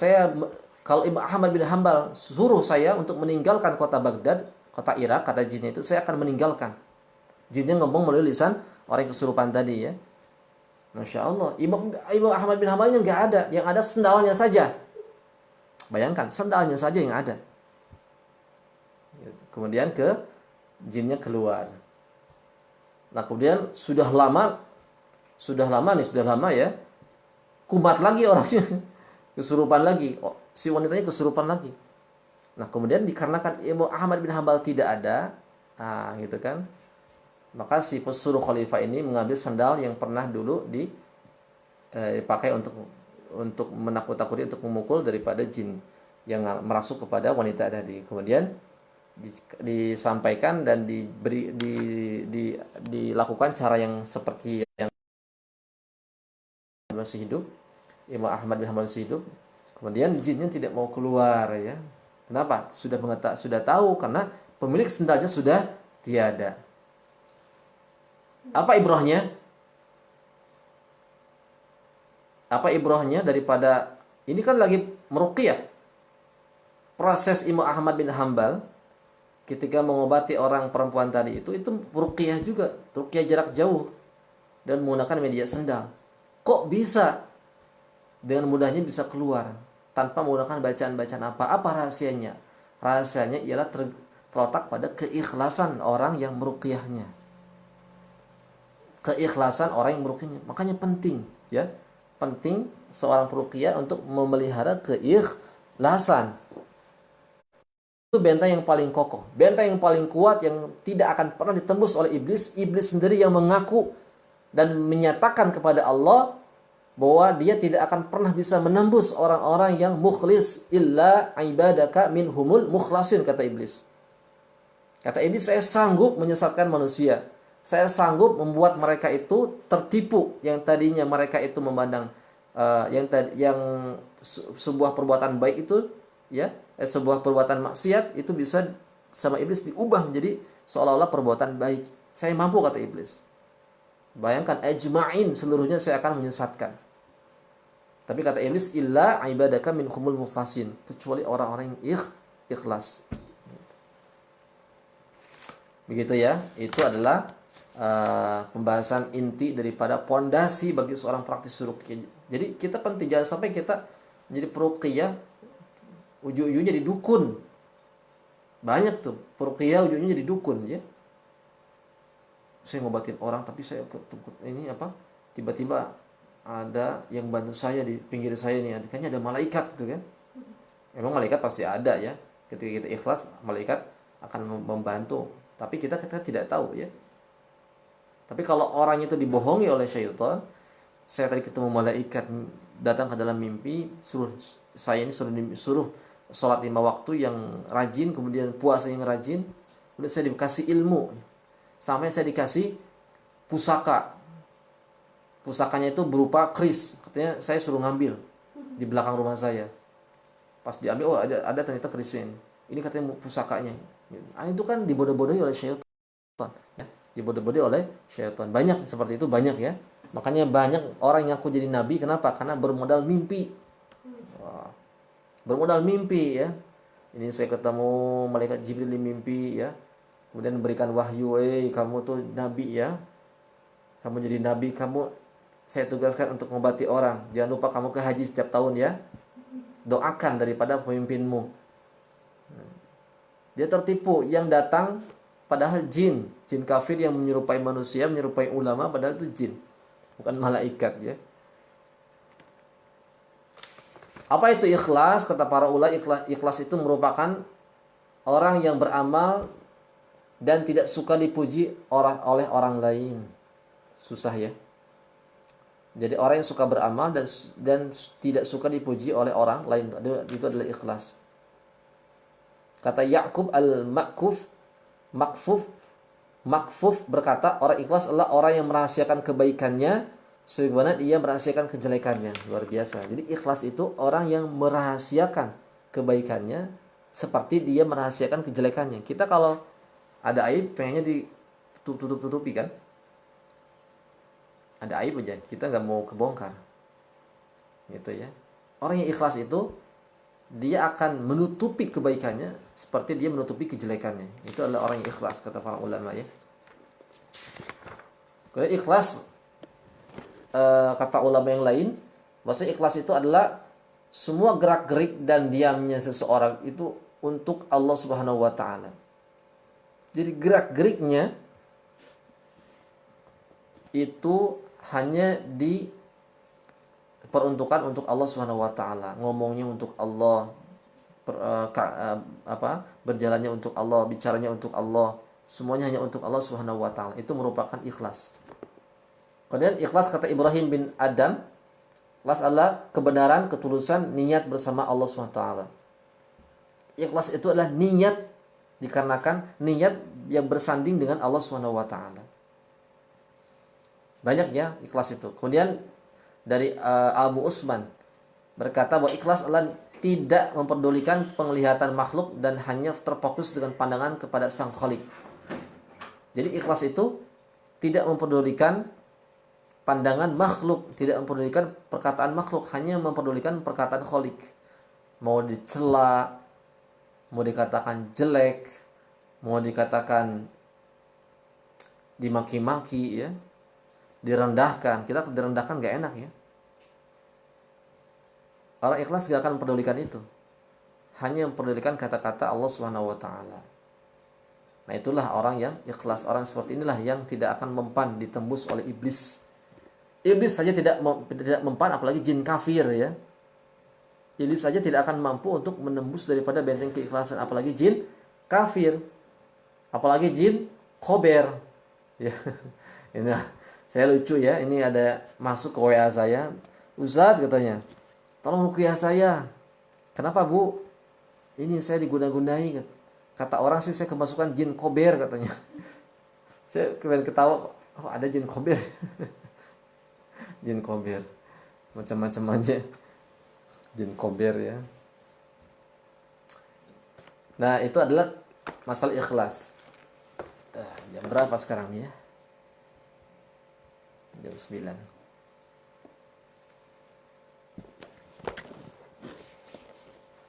kalau Imam Ahmad bin Hambal suruh saya untuk meninggalkan kota Baghdad, kota Irak, kata jinnya itu, saya akan meninggalkan. Jinnya ngomong melalui lisan orang yang kesurupan tadi ya. Masya Allah, Imam Ahmad bin Hambalnya nggak ada, yang ada sendalnya saja. Bayangkan, sendalnya saja yang ada. Kemudian jinnya keluar. Nah kemudian sudah lama ya, kumat lagi orangnya, kesurupan lagi, si wanitanya kesurupan lagi. Nah kemudian dikarenakan Imam Ahmad bin Hambal tidak ada, gitu kan, maka si pesuruh khalifah ini mengambil sandal yang pernah dulu dipakai untuk menakut-takuti, untuk memukul daripada jin yang merasuk kepada wanita tadi. Kemudian disampaikan dan dilakukan cara yang seperti yang masih hidup, Imam Ahmad bin Hanbal masih hidup. Kemudian jinnya tidak mau keluar ya. Kenapa? Sudah tahu karena pemilik sendalnya sudah tiada. Apa ibrahnya? Apa ibrahnya daripada ini kan lagi meruqyah. Proses Imam Ahmad bin Hanbal ketika mengobati orang perempuan tadi itu ruqyah juga, ruqyah jarak jauh dan menggunakan media sendal. Kok bisa dengan mudahnya bisa keluar tanpa menggunakan bacaan-bacaan apa? Apa rahasianya? Rahasianya ialah terletak pada keikhlasan orang yang meruqyahnya. Keikhlasan orang yang meruqyahnya. Makanya penting, ya. Penting seorang peruqyah untuk memelihara keikhlasan. Itu benteng yang paling kokoh, benteng yang paling kuat yang tidak akan pernah ditembus oleh iblis. Iblis sendiri yang mengaku dan menyatakan kepada Allah bahwa dia tidak akan pernah bisa menembus orang-orang yang mukhlis illa ibadaka minhumul mukhlasin, kata iblis. Kata iblis, saya sanggup menyesatkan manusia. Saya sanggup membuat mereka itu tertipu yang tadinya mereka itu memandang sebuah perbuatan baik itu ya, sebuah perbuatan maksiat itu bisa sama iblis diubah menjadi seolah-olah perbuatan baik. Saya mampu, kata iblis. Bayangkan, ajma'in, seluruhnya saya akan menyesatkan. Tapi kata iblis, illa ibadaka minhumul mukhlasin, kecuali orang-orang yang ikhlas. Begitu ya. Itu adalah pembahasan inti daripada pondasi bagi seorang praktis ruqyah. Jadi kita penting, jangan sampai kita menjadi peruqyah ujung-ujungnya jadi dukun. Banyak tuh peruqyah ujungnya jadi dukun ya. Saya ngobatin orang tapi saya tiba-tiba ada yang bantu saya di pinggir saya nih, kayaknya ada malaikat gitu kan. Memang malaikat pasti ada ya. Ketika kita ikhlas, malaikat akan membantu. Tapi kita tidak tahu ya. Tapi kalau orang itu dibohongi oleh syaitan, saya tadi ketemu malaikat datang ke dalam mimpi, suruh sholat 5 waktu yang rajin, kemudian puasa yang rajin, kemudian saya dikasih ilmu, sampai saya dikasih pusakanya itu berupa keris, katanya saya suruh ngambil di belakang rumah saya. Pas diambil, ada ternyata kerisnya ini katanya pusakanya. Itu kan dibodoh-bodohi oleh syaitan ya. Dibodoh-bodohi oleh syaitan. Banyak seperti itu, banyak ya. Makanya banyak orang yang aku jadi nabi. Kenapa? Karena bermodal mimpi. Bermodal mimpi ya. Ini saya ketemu malaikat Jibril di mimpi ya. Kemudian berikan wahyu, kamu tuh nabi ya. Kamu jadi nabi, saya tugaskan untuk mengobati orang. Jangan lupa kamu ke haji setiap tahun ya. Doakan daripada pemimpinmu. Dia tertipu, yang datang padahal jin kafir yang menyerupai manusia, menyerupai ulama, padahal itu jin, bukan malaikat ya. Apa itu ikhlas? Kata para ulama, ikhlas itu merupakan orang yang beramal dan tidak suka dipuji oleh orang lain. Susah ya. Jadi orang yang suka beramal dan tidak suka dipuji oleh orang lain, itu adalah ikhlas. Kata Ya'qub al-Makfuf, Makfuf berkata, orang ikhlas adalah orang yang merahasiakan kebaikannya sebagaimana dia merahasiakan kejelekannya. Luar biasa. Jadi ikhlas itu orang yang merahasiakan kebaikannya seperti dia merahasiakan kejelekannya. Kita kalau ada aib pengennya ditutup-tutupi kan? Ada aib aja, kita nggak mau kebongkar. Gitu ya. Orang yang ikhlas itu dia akan menutupi kebaikannya seperti dia menutupi kejelekannya. Itu adalah orang yang ikhlas, kata para ulama ya. Kemudian ikhlas, kata ulama yang lain, maksudnya ikhlas itu adalah semua gerak-gerik dan diamnya seseorang itu untuk Allah Subhanahu wa taala. Jadi gerak-geriknya itu hanya diperuntukkan untuk Allah Subhanahu wa taala, ngomongnya untuk Allah, berjalannya untuk Allah, bicaranya untuk Allah, semuanya hanya untuk Allah Subhanahu wa taala. Itu merupakan ikhlas. Kemudian ikhlas kata Ibrahim bin Adam, ikhlas adalah kebenaran, ketulusan, niat bersama Allah Subhanahu wa taala. Ikhlas itu adalah niat, dikarenakan niat yang bersanding dengan Allah Subhanahu wa taala. Banyak ya ikhlas itu. Kemudian dari Abu Usman berkata bahwa ikhlas adalah tidak memperdulikan penglihatan makhluk dan hanya terfokus dengan pandangan kepada Sang Khalik. Jadi ikhlas itu tidak memperdulikan pandangan makhluk, tidak memperdulikan perkataan makhluk, hanya memperdulikan perkataan Khalik. Mau dicela, mau dikatakan jelek, mau dikatakan dimaki-maki ya, direndahkan. Kita direndahkan gak enak ya. Orang ikhlas gak akan memperdulikan itu, hanya memperdulikan kata-kata Allah Subhanahu wa taala. Nah, itulah orang yang ikhlas. Orang seperti inilah yang tidak akan mempan ditembus oleh iblis. Iblis saja tidak mempan, apalagi jin kafir ya. Iblis saja tidak akan mampu untuk menembus daripada benteng keikhlasan, apalagi jin kafir, apalagi jin khober ya. Ini saya lucu ya, ini ada masuk ke WA saya, Ustadz katanya, tolong ruqyah saya. Kenapa Bu? Ini saya diguna-gunai. Kata orang sih saya kemasukan jin khober katanya. Saya kemarin ketawa, oh ada jin khober. Jin khober, macam-macam aja jin khober ya. Nah, itu adalah masalah ikhlas. Jam berapa sekarang ya? Jam 9.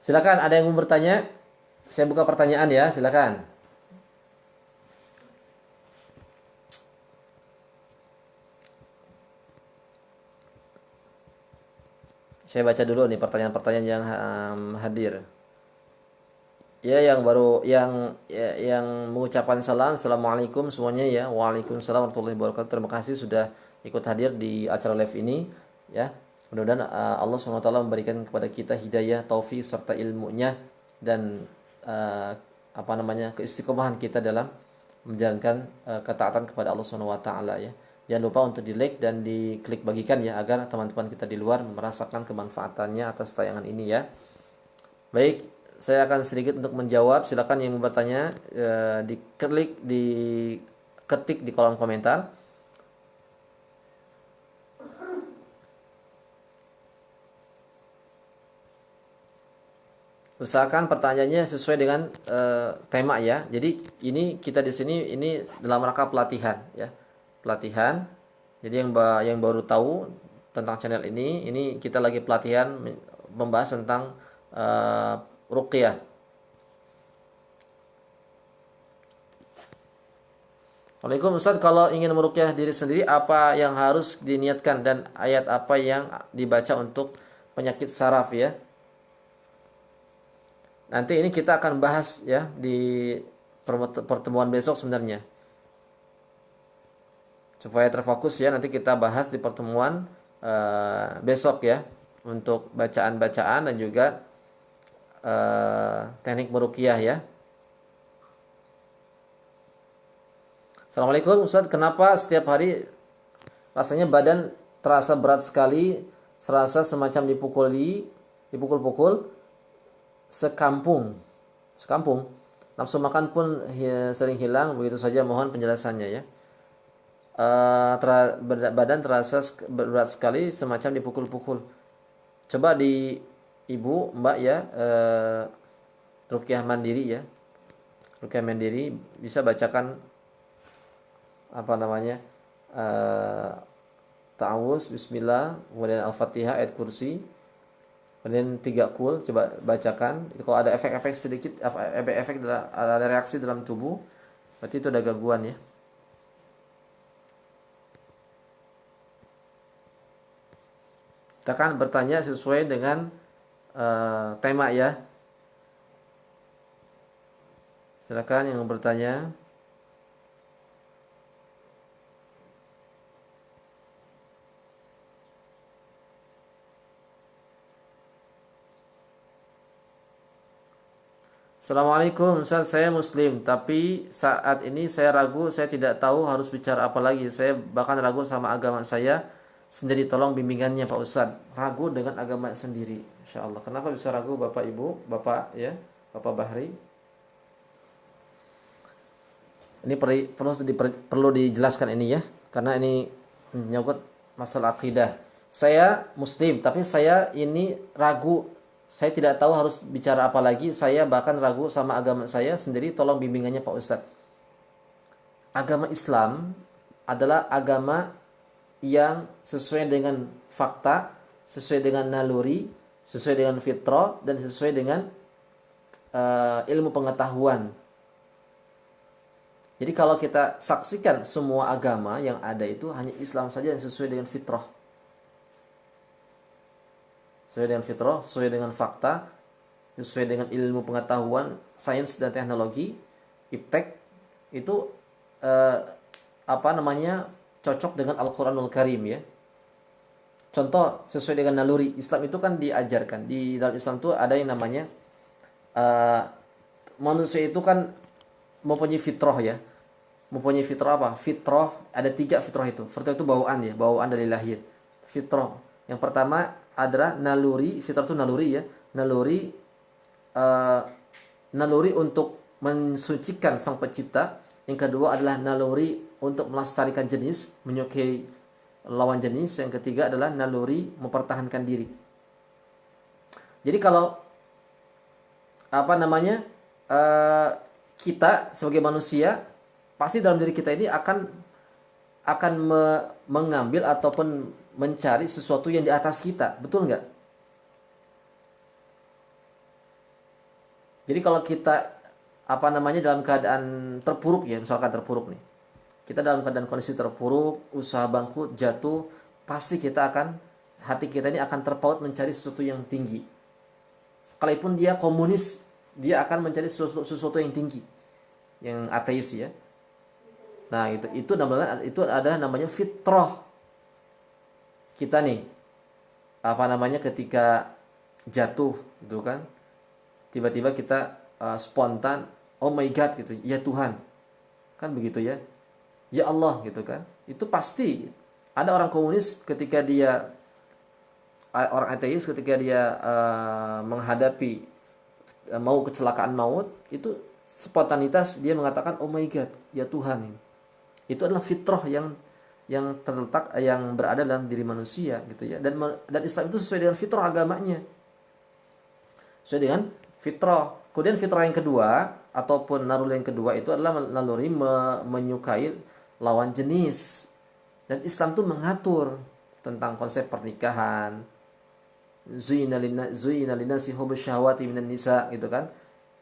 Silakan, ada yang mau bertanya? Saya buka pertanyaan ya, silakan. Saya baca dulu nih pertanyaan-pertanyaan yang hadir. Ya, yang baru yang mengucapkan salam, assalamualaikum semuanya ya. Waalaikumsalam warahmatullahi wabarakatuh. Terima kasih sudah ikut hadir di acara live ini ya. Mudah-mudahan Allah SWT memberikan kepada kita hidayah, taufik serta ilmunya dan keistiqomahan kita dalam menjalankan ketaatan kepada Allah SWT ya. Jangan lupa untuk di-like dan diklik bagikan ya, agar teman-teman kita di luar merasakan kemanfaatannya atas tayangan ini ya. Baik, saya akan sedikit untuk menjawab. Silakan yang mau bertanya diketik di kolom komentar. Usahakan pertanyaannya sesuai dengan tema ya. Jadi ini kita di sini ini dalam rangka pelatihan ya. Pelatihan. Jadi yang baru tahu tentang channel ini kita lagi pelatihan membahas tentang ruqyah. Waalaikumsalam Ustaz, kalau ingin meruqyah diri sendiri apa yang harus diniatkan dan ayat apa yang dibaca untuk penyakit saraf ya? Nanti ini kita akan bahas ya di pertemuan besok sebenarnya. Supaya terfokus ya, nanti kita bahas di pertemuan besok ya. untuk bacaan-bacaan dan juga teknik meruqyah ya. Assalamualaikum Ustaz, kenapa setiap hari rasanya badan terasa berat sekali, serasa semacam dipukul-pukul sekampung. Sekampung. Nafsu makan pun sering hilang, begitu saja, mohon penjelasannya ya. Badan terasa berat sekali semacam dipukul-pukul. Coba di ibu, mbak ya, ruqyah mandiri ya. Ruqyah mandiri bisa bacakan apa namanya? Ta'awuz, bismillah, kemudian Al-Fatihah, ayat kursi, kemudian 3 kul, coba bacakan. Itu kalau ada efek-efek sedikit, efek-efek ada reaksi dalam tubuh, berarti itu ada gangguan ya. Kita akan bertanya sesuai dengan tema ya. Silakan yang bertanya. Assalamualaikum Ustaz, saya muslim tapi saat ini saya ragu, saya tidak tahu harus bicara apa lagi. Saya bahkan ragu sama agama saya sendiri, tolong bimbingannya Pak Ustaz. Ragu dengan agama sendiri, Insya Allah. Kenapa bisa ragu Bapak Ibu, Bapak ya, Bapak Bahri? Ini perlu dijelaskan ini ya, karena ini menyangkut masalah akidah. Saya muslim tapi saya ini ragu, saya tidak tahu harus bicara apa lagi. Saya bahkan ragu sama agama saya sendiri, tolong bimbingannya Pak Ustadz. Agama Islam adalah agama yang sesuai dengan fakta, sesuai dengan naluri, sesuai dengan fitrah, dan sesuai dengan ilmu pengetahuan. Jadi kalau kita saksikan semua agama yang ada itu, hanya Islam saja yang sesuai dengan fitrah. Sesuai dengan fitrah, sesuai dengan fakta, sesuai dengan ilmu pengetahuan, sains dan teknologi, iptek, itu cocok dengan Al-Quranul Karim ya. Contoh sesuai dengan naluri. Islam itu kan diajarkan, di dalam Islam itu ada yang namanya manusia itu kan mempunyai fitrah ya. Mempunyai fitrah apa? Fitrah, ada 3 fitrah itu. Fitrah itu bawaan ya, bawaan dari lahir. Fitrah yang pertama adalah naluri. Fitrah itu naluri ya, naluri untuk mensucikan sang pencipta. Yang kedua adalah naluri untuk melestarikan jenis, menyukai lawan jenis. Yang ketiga adalah naluri mempertahankan diri. Jadi kalau kita sebagai manusia, pasti dalam diri kita ini akan mengambil ataupun mencari sesuatu yang di atas kita, betul nggak? Jadi kalau kita dalam keadaan terpuruk ya, misalkan terpuruk nih, kita dalam keadaan kondisi terpuruk, usaha bangkrut, jatuh, pasti hati kita ini akan terpaut mencari sesuatu yang tinggi. Sekalipun dia komunis, dia akan mencari sesuatu yang tinggi, yang ateis ya. Nah itu adalah namanya fitrah kita nih. Ketika jatuh gitu kan, tiba-tiba kita spontan, oh my God gitu, ya Tuhan, kan begitu ya, ya Allah gitu kan. Itu pasti ada orang komunis ketika dia, orang ateis ketika dia menghadapi mau kecelakaan maut, itu spontanitas dia mengatakan oh my God, ya Tuhan. Itu adalah fitrah yang terletak, yang berada dalam diri manusia gitu ya. Dan Islam itu sesuai dengan fitrah agamanya, sesuai dengan fitrah. Kemudian fitrah yang kedua ataupun naluri yang kedua itu adalah naluri menyukai lawan jenis. Dan Islam itu mengatur tentang konsep pernikahan. Zuyina linnasi hubbus syahawati minan nisa gitu kan,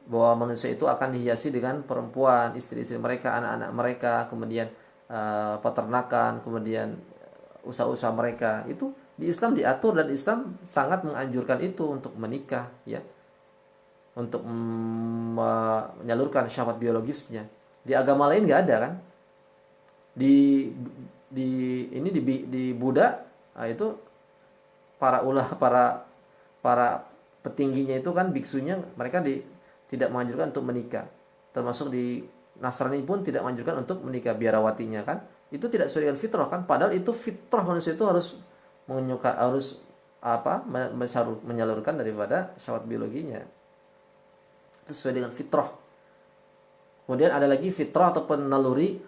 bahwa manusia itu akan dihiasi dengan perempuan, istri-istri mereka, anak-anak mereka, kemudian peternakan, kemudian usaha-usaha mereka. Itu di Islam diatur, dan Islam sangat menganjurkan itu untuk menikah ya, untuk menyalurkan syahwat biologisnya. Di agama lain nggak ada kan. Di Buddha, itu para para petingginya itu kan biksunya, mereka tidak menganjurkan untuk menikah. Termasuk di Nasrani pun tidak menganjurkan untuk menikah, biarawatinya kan. Itu tidak sesuai dengan fitrah kan, padahal itu fitrah manusia itu harus harus menyalurkan daripada syahwat biologinya. Itu sesuai dengan fitrah. Kemudian ada lagi fitrah ataupun naluri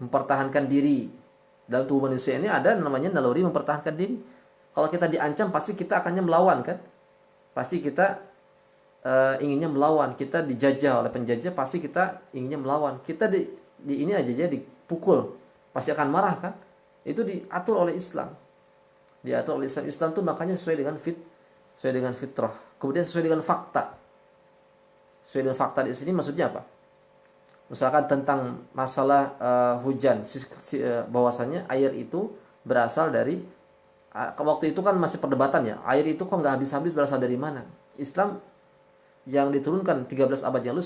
mempertahankan diri. Dalam tubuh manusia ini ada namanya naluri mempertahankan diri. Kalau kita diancam pasti kita akannya melawan kan? Pasti kita inginnya melawan. Kita dijajah oleh penjajah, pasti kita inginnya melawan. Kita di ini aja dipukul, pasti akan marah kan? Itu diatur oleh Islam. Diatur oleh Islam. Islam itu makanya sesuai dengan fitrah. Kemudian sesuai dengan fakta. Sesuai dengan fakta di sini maksudnya apa? Misalkan tentang masalah hujan, bahwasannya air itu berasal dari waktu itu kan masih perdebatan ya. Air itu kok nggak habis-habis, berasal dari mana? Islam yang diturunkan 13 abad yang lalu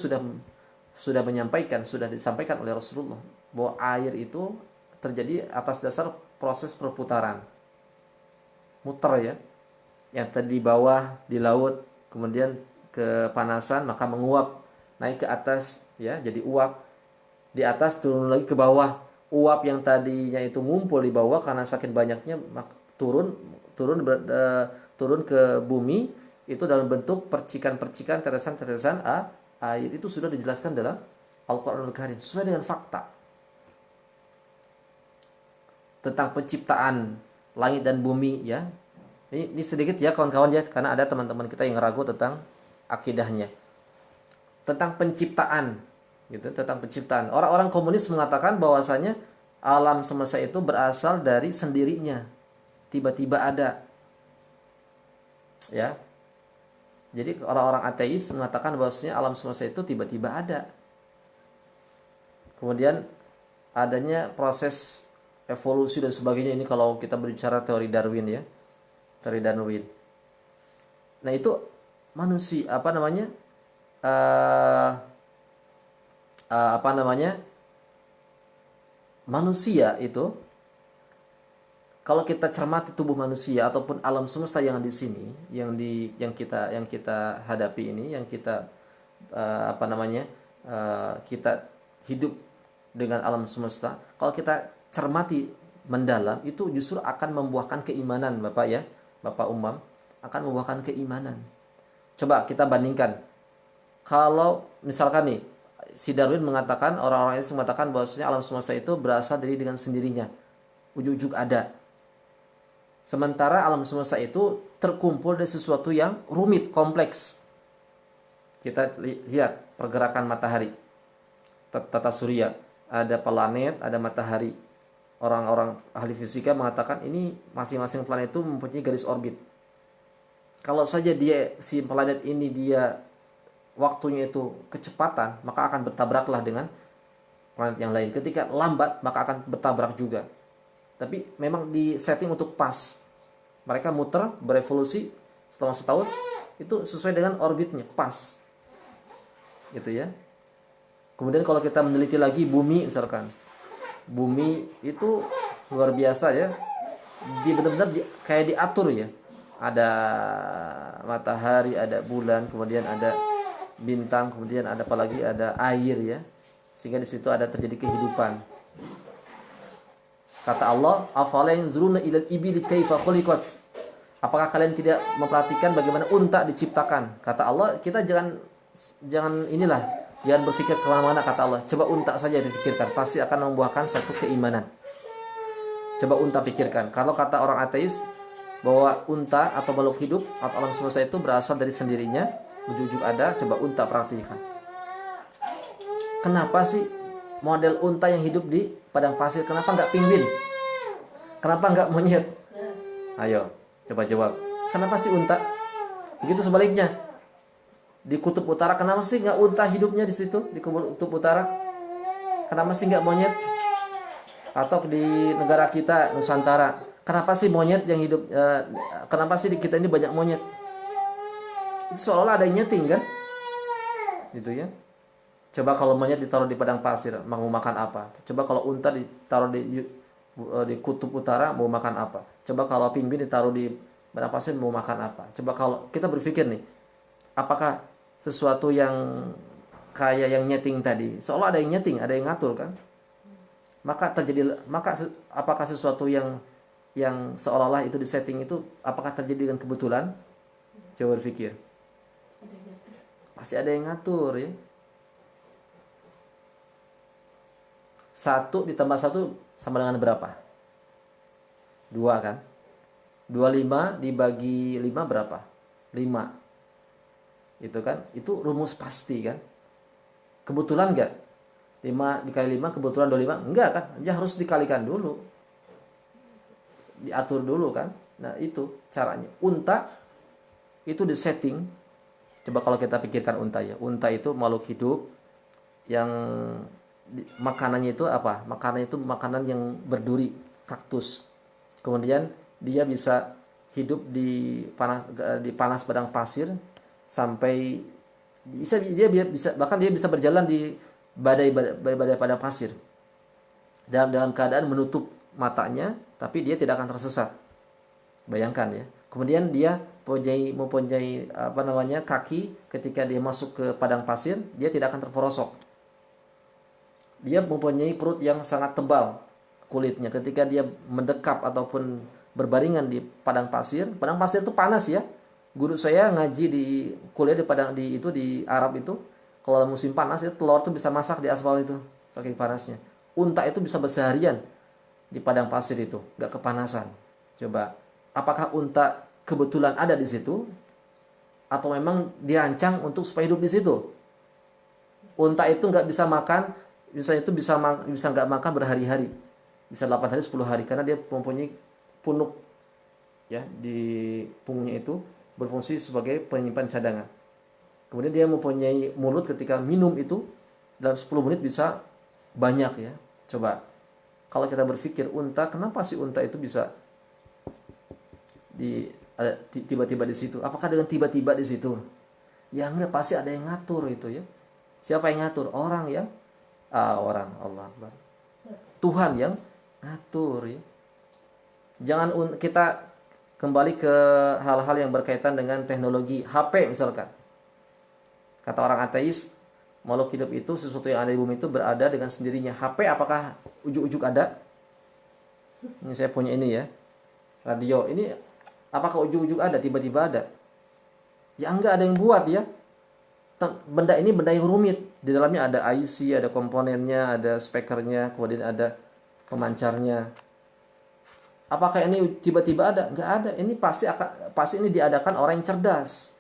sudah disampaikan oleh Rasulullah bahwa air itu terjadi atas dasar proses perputaran. Muter ya. Yang tadi di bawah di laut, kemudian kepanasan maka menguap naik ke atas ya, jadi uap. Di atas turun lagi ke bawah. Uap yang tadinya itu ngumpul di bawah karena saking banyaknya turun ke bumi itu dalam bentuk percikan-percikan, tetesan-tetesan air. Itu sudah dijelaskan dalam Al-Qur'anul Karim sesuai dengan fakta tentang penciptaan langit dan bumi ya. Ini sedikit ya kawan-kawan ya, karena ada teman-teman kita yang ragu tentang akidahnya. Tentang penciptaan gitu, tentang penciptaan. Orang-orang komunis mengatakan bahwasanya alam semesta itu berasal dari sendirinya. Tiba-tiba ada. Ya. Jadi orang-orang ateis mengatakan bahwasanya alam semesta itu tiba-tiba ada. Kemudian adanya proses evolusi dan sebagainya, ini kalau kita berbicara teori Darwin ya. Teori Darwin. Nah, itu manusia manusia itu kalau kita cermati tubuh manusia ataupun alam semesta yang di sini, yang kita hadapi ini, yang kita kita hidup dengan alam semesta, kalau kita cermati mendalam, itu justru akan membuahkan keimanan, Bapak ya, Bapak Umam, akan membuahkan keimanan. Coba kita bandingkan. Kalau misalkan nih, si Darwin mengatakan, orang-orang itu mengatakan bahwasanya alam semesta itu berasal dari dengan sendirinya. Ujug-ujug ada. Sementara alam semesta itu terkumpul dari sesuatu yang rumit, kompleks. Kita lihat pergerakan matahari, tata surya, ada planet, ada matahari. Orang-orang ahli fisika mengatakan ini masing-masing planet itu mempunyai garis orbit. Kalau saja si planet ini dia waktunya itu kecepatan, maka akan bertabraklah dengan planet yang lain. Ketika lambat, maka akan bertabrak juga. Tapi memang di setting untuk pas. Mereka muter, berevolusi selama setahun, itu sesuai dengan orbitnya, pas. Gitu ya. Kemudian kalau kita meneliti lagi bumi misalkan. Bumi itu luar biasa ya. Benar-benar kayak diatur ya. Ada matahari, ada bulan, kemudian ada bintang, kemudian ada apa lagi, ada air ya. Sehingga di situ ada terjadi kehidupan. Kata Allah, afala yanzuruna ilal ibili kaifa khuliqat. Apakah kalian tidak memperhatikan bagaimana unta diciptakan? Kata Allah, kita jangan jangan berpikir kemana-mana, kata Allah. Coba unta saja dipikirkan, pasti akan membuahkan satu keimanan. Coba unta pikirkan. Kalau kata orang ateis bahwa unta atau makhluk hidup atau alam semesta itu berasal dari sendirinya, ujug-ujug ada, coba unta perhatikan. Kenapa sih model unta yang hidup di padang pasir? Kenapa nggak penguin? Kenapa nggak monyet? Ayo, coba jawab. Kenapa sih unta? Begitu sebaliknya. Di kutub utara, kenapa sih nggak unta hidupnya di situ, di kutub utara? Kenapa sih nggak monyet? Atau di negara kita Nusantara, kenapa sih monyet yang hidup? Kenapa sih di kita ini banyak monyet? Itu seolah-olah ada yang nyeting kan? Gitu ya. Coba kalau monyet ditaruh di padang pasir, mau makan apa? Coba kalau unta ditaruh di kutub utara mau makan apa? Coba kalau pingvin ditaruh di padang pasir mau makan apa? Coba kalau kita berpikir nih, apakah sesuatu yang kayak yang nyeting tadi, seolah ada yang nyeting, ada yang ngatur kan? Apakah sesuatu yang seolah-olah itu disetting itu apakah terjadi dengan kebetulan? Coba berpikir. Pasti ada yang ngatur ya. 1 ditambah 1 sama dengan berapa? 2 kan? 25 dibagi 5 berapa? 5. Itu kan? Itu rumus pasti kan? Kebetulan enggak? 5 dikali 5 kebetulan 25? Enggak kan? Ya harus dikalikan dulu. Diatur dulu kan? Nah itu caranya. Unta itu disetting. Coba kalau kita pikirkan unta ya. Unta itu makhluk hidup yang makanannya itu apa? Makanannya itu makanan yang berduri, kaktus. Kemudian dia bisa hidup di panas padang pasir sampai bahkan dia bisa berjalan di badai padang pasir. Dalam keadaan menutup matanya, tapi dia tidak akan tersesat. Bayangkan ya. Kemudian dia mempunyai kaki ketika dia masuk ke padang pasir, dia tidak akan terperosok. Dia mempunyai perut yang sangat tebal kulitnya ketika dia mendekap ataupun berbaringan di padang pasir. Padang pasir itu panas ya. Guru saya ngaji di kuliah di Arab itu, kalau musim panas itu telur itu bisa masak di aspal itu, saking panasnya. Unta itu bisa berseharian di padang pasir itu, nggak kepanasan. Coba, apakah unta kebetulan ada di situ atau memang dirancang untuk supaya hidup di situ? Unta itu nggak bisa makan, misalnya itu bisa nggak makan berhari-hari, bisa 8 hari 10 hari karena dia mempunyai punuk ya di punggungnya itu berfungsi sebagai penyimpan cadangan. Kemudian dia mempunyai mulut ketika minum itu dalam 10 menit bisa banyak ya. Coba kalau kita berpikir unta, kenapa sih unta itu bisa tiba-tiba di situ? Apakah dengan tiba-tiba di situ? Ya enggak, pasti ada yang ngatur itu ya. Siapa yang ngatur? Orang Allah Akbar. Tuhan yang ngatur ya. Jangan kita kembali ke hal-hal yang berkaitan dengan teknologi HP misalkan. Kata orang ateis, makhluk hidup itu sesuatu yang ada di bumi itu berada dengan sendirinya. HP apakah ujuk-ujuk ada? Ini saya punya ini ya. Radio ini apakah ujuk-ujuk ada? Tiba-tiba ada? Ya enggak, ada yang buat ya. Benda ini benda yang rumit. Di dalamnya ada IC, ada komponennya, ada speakernya, kemudian ada pemancarnya. Apakah ini tiba-tiba ada? Enggak ada. Ini pasti ini diadakan orang yang cerdas.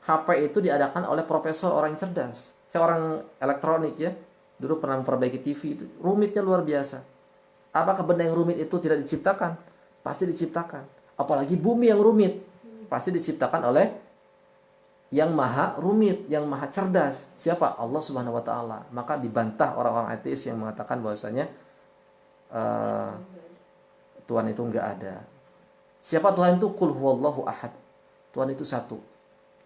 HP itu diadakan oleh profesor orang yang cerdas. Saya orang elektronik ya. Dulu pernah memperbaiki TV itu. Rumitnya luar biasa. Apakah benda yang rumit itu tidak diciptakan? Pasti diciptakan. Apalagi bumi yang rumit. Pasti diciptakan oleh yang maha rumit, yang maha cerdas. Siapa? Allah Subhanahu wa taala. Maka dibantah orang-orang ateis yang mengatakan bahwasanya Tuhan itu enggak ada. Siapa Tuhan itu? Qul huwallahu ahad. Tuhan itu satu.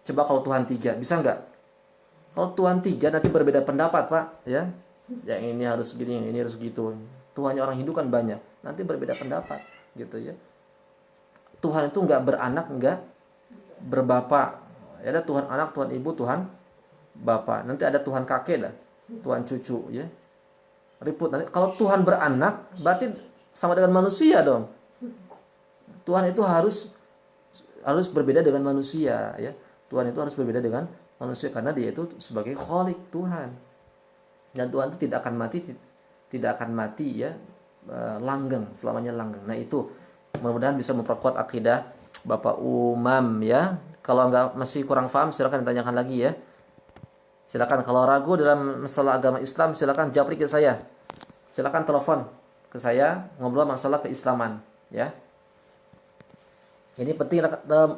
Coba kalau Tuhan 3, bisa enggak? Kalau Tuhan 3 nanti berbeda pendapat, Pak, ya. Yang ini harus gini, yang ini harus gitu. Tuhannya orang Hindu kan banyak. Nanti berbeda pendapat, gitu ya. Tuhan itu enggak beranak, enggak berbapak. Ada Tuhan anak, Tuhan ibu, Tuhan bapak. Nanti ada Tuhan kakek dah, Tuhan cucu ya. Ribut nanti. Kalau Tuhan beranak berarti sama dengan manusia dong. Tuhan itu harus berbeda dengan manusia ya. Tuhan itu harus berbeda dengan manusia karena dia itu sebagai Khalik, Tuhan. Dan Tuhan itu tidak akan mati ya, langgeng, selamanya langgeng. Nah itu mudah-mudahan bisa memperkuat akidah Bapak Umam ya. Kalau masih kurang paham silakan ditanyakan lagi ya. Silakan kalau ragu dalam masalah agama Islam silakan japri ke saya. Silakan telepon ke saya ngobrol masalah keislaman ya. Ini penting,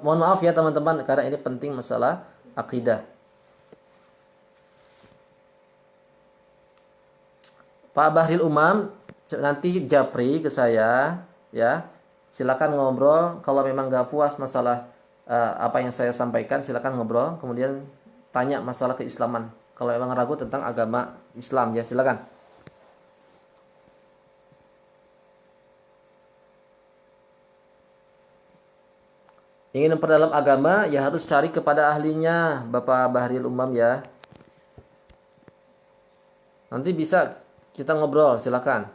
mohon maaf ya teman-teman karena ini penting masalah akidah. Pak Bahril Umam nanti japri ke saya ya. Silakan ngobrol kalau memang gak puas masalah apa yang saya sampaikan, silakan ngobrol, kemudian tanya masalah keislaman. Kalau memang ragu tentang agama Islam ya, silakan. Ingin memperdalam agama ya harus cari kepada ahlinya, Bapak Bahril Umam ya. Nanti bisa kita ngobrol, silakan.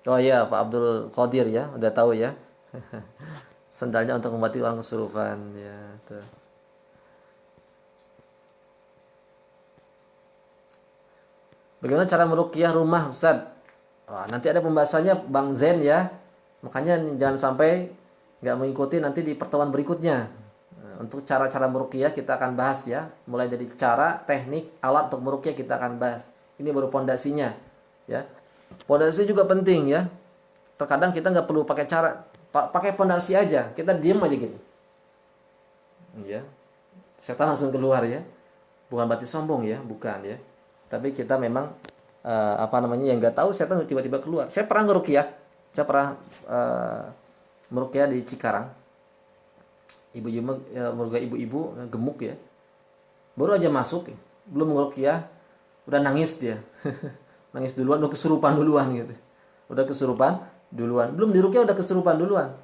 Oh iya, Pak Abdul Qadir ya, udah tahu ya. Sendalnya untuk mengobati orang kesurupan ya, tuh. Bagaimana cara meruqyah rumah, Ustaz? Wah, nanti ada pembahasannya Bang Zen ya. Makanya jangan sampai nggak mengikuti nanti di pertemuan berikutnya. Untuk cara-cara meruqyah kita akan bahas ya. Mulai dari cara, teknik, alat untuk meruqyah kita akan bahas. Ini baru pondasinya ya. Pondasi juga penting ya. Terkadang kita nggak perlu pakai cara, pakai pondasi aja. Kita diem aja gitu. Ya. Setan langsung keluar ya. Bukan berarti sombong ya, bukan ya. Tapi kita memang apa namanya yang nggak tahu setan tiba-tiba keluar. Saya pernah ngeruqyah, saya pernah meruqyah di Cikarang. Ibu-ibu meruqyah ibu-ibu gemuk ya. Baru aja masuk, belum ngeruqyah udah nangis dia. Nangis duluan, udah kesurupan duluan gitu. Udah kesurupan duluan. Belum diruqyah udah kesurupan duluan.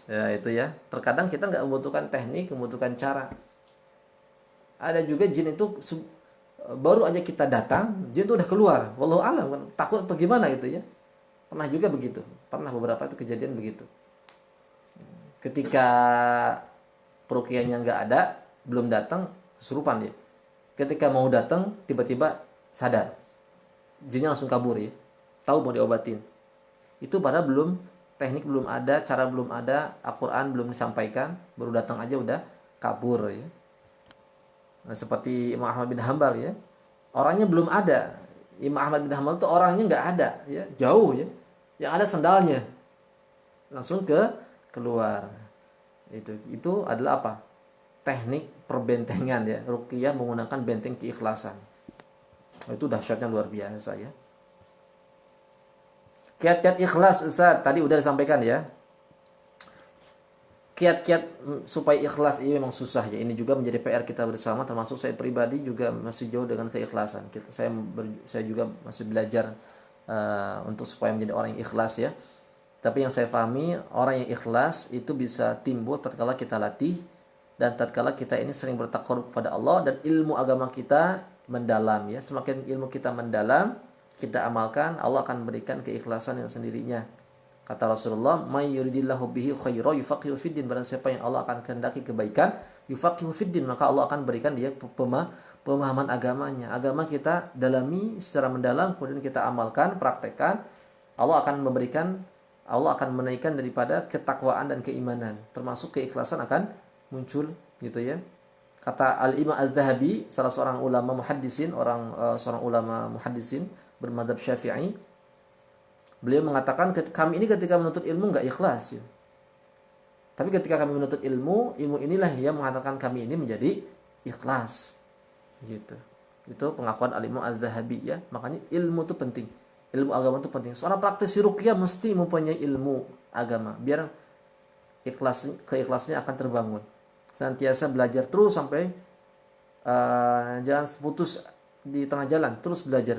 Ya itu ya. Terkadang kita nggak membutuhkan teknik, membutuhkan cara. Ada juga jin itu baru aja kita datang, jin itu udah keluar. Wallahu alam kan, takut atau gimana gitu ya. Pernah juga begitu. Pernah beberapa itu kejadian begitu. Ketika perukiannya nggak ada, belum datang, kesurupan dia. Ketika mau datang, tiba-tiba sadar. Jinnya langsung kabur ya. Tahu mau diobatin. Itu padahal belum, teknik belum ada, cara belum ada, Al-Quran belum disampaikan, baru datang aja udah kabur ya. Nah, seperti Imam Ahmad bin Hambal ya, orangnya belum ada. Imam Ahmad bin Hambal itu orangnya nggak ada ya, jauh ya, yang ada sendalnya langsung keluar. Itu adalah apa, teknik perbentengan ya, ruqyah menggunakan benteng keikhlasan. Itu dahsyatnya luar biasa ya. Kiat-kiat ikhlas Ustaz tadi udah disampaikan ya. Kiat-kiat supaya ikhlas ini memang susah ya. Ini juga menjadi PR kita bersama, termasuk saya pribadi juga masih jauh dengan keikhlasan. Saya juga masih belajar untuk supaya menjadi orang yang ikhlas ya. Tapi yang saya pahami, orang yang ikhlas itu bisa timbul tatkala kita latih dan tatkala kita ini sering bertakarub kepada Allah dan ilmu agama kita mendalam ya. Semakin ilmu kita mendalam, kita amalkan, Allah akan berikan keikhlasan yang sendirinya. Kata Rasulullah, "May yuridillahu bihi khairan yufaqihu fiddin." Barang siapa yang Allah akan kehendaki kebaikan, yufaqihu fiddin, maka Allah akan berikan dia pemahaman agamanya. Agama kita dalami secara mendalam, kemudian kita amalkan, praktekkan, Allah akan menaikkan daripada ketakwaan dan keimanan, termasuk keikhlasan akan muncul gitu ya. Kata Al-Imam Az-Zahabi, salah seorang ulama muhaddisin, seorang ulama muhaddisin bermadzhab Syafi'i, beliau mengatakan kami ini ketika menuntut ilmu nggak ikhlas ya. Tapi ketika kami menuntut ilmu inilah yang menghantarkan kami ini menjadi ikhlas. Gitu. Itu pengakuan Al-Imam Az-Zahabi ya. Makanya ilmu itu penting. Ilmu agama itu penting. Seorang praktisi ruqyah mesti mempunyai ilmu agama biar keikhlasannya akan terbangun. Senantiasa belajar terus sampai jangan putus di tengah jalan, terus belajar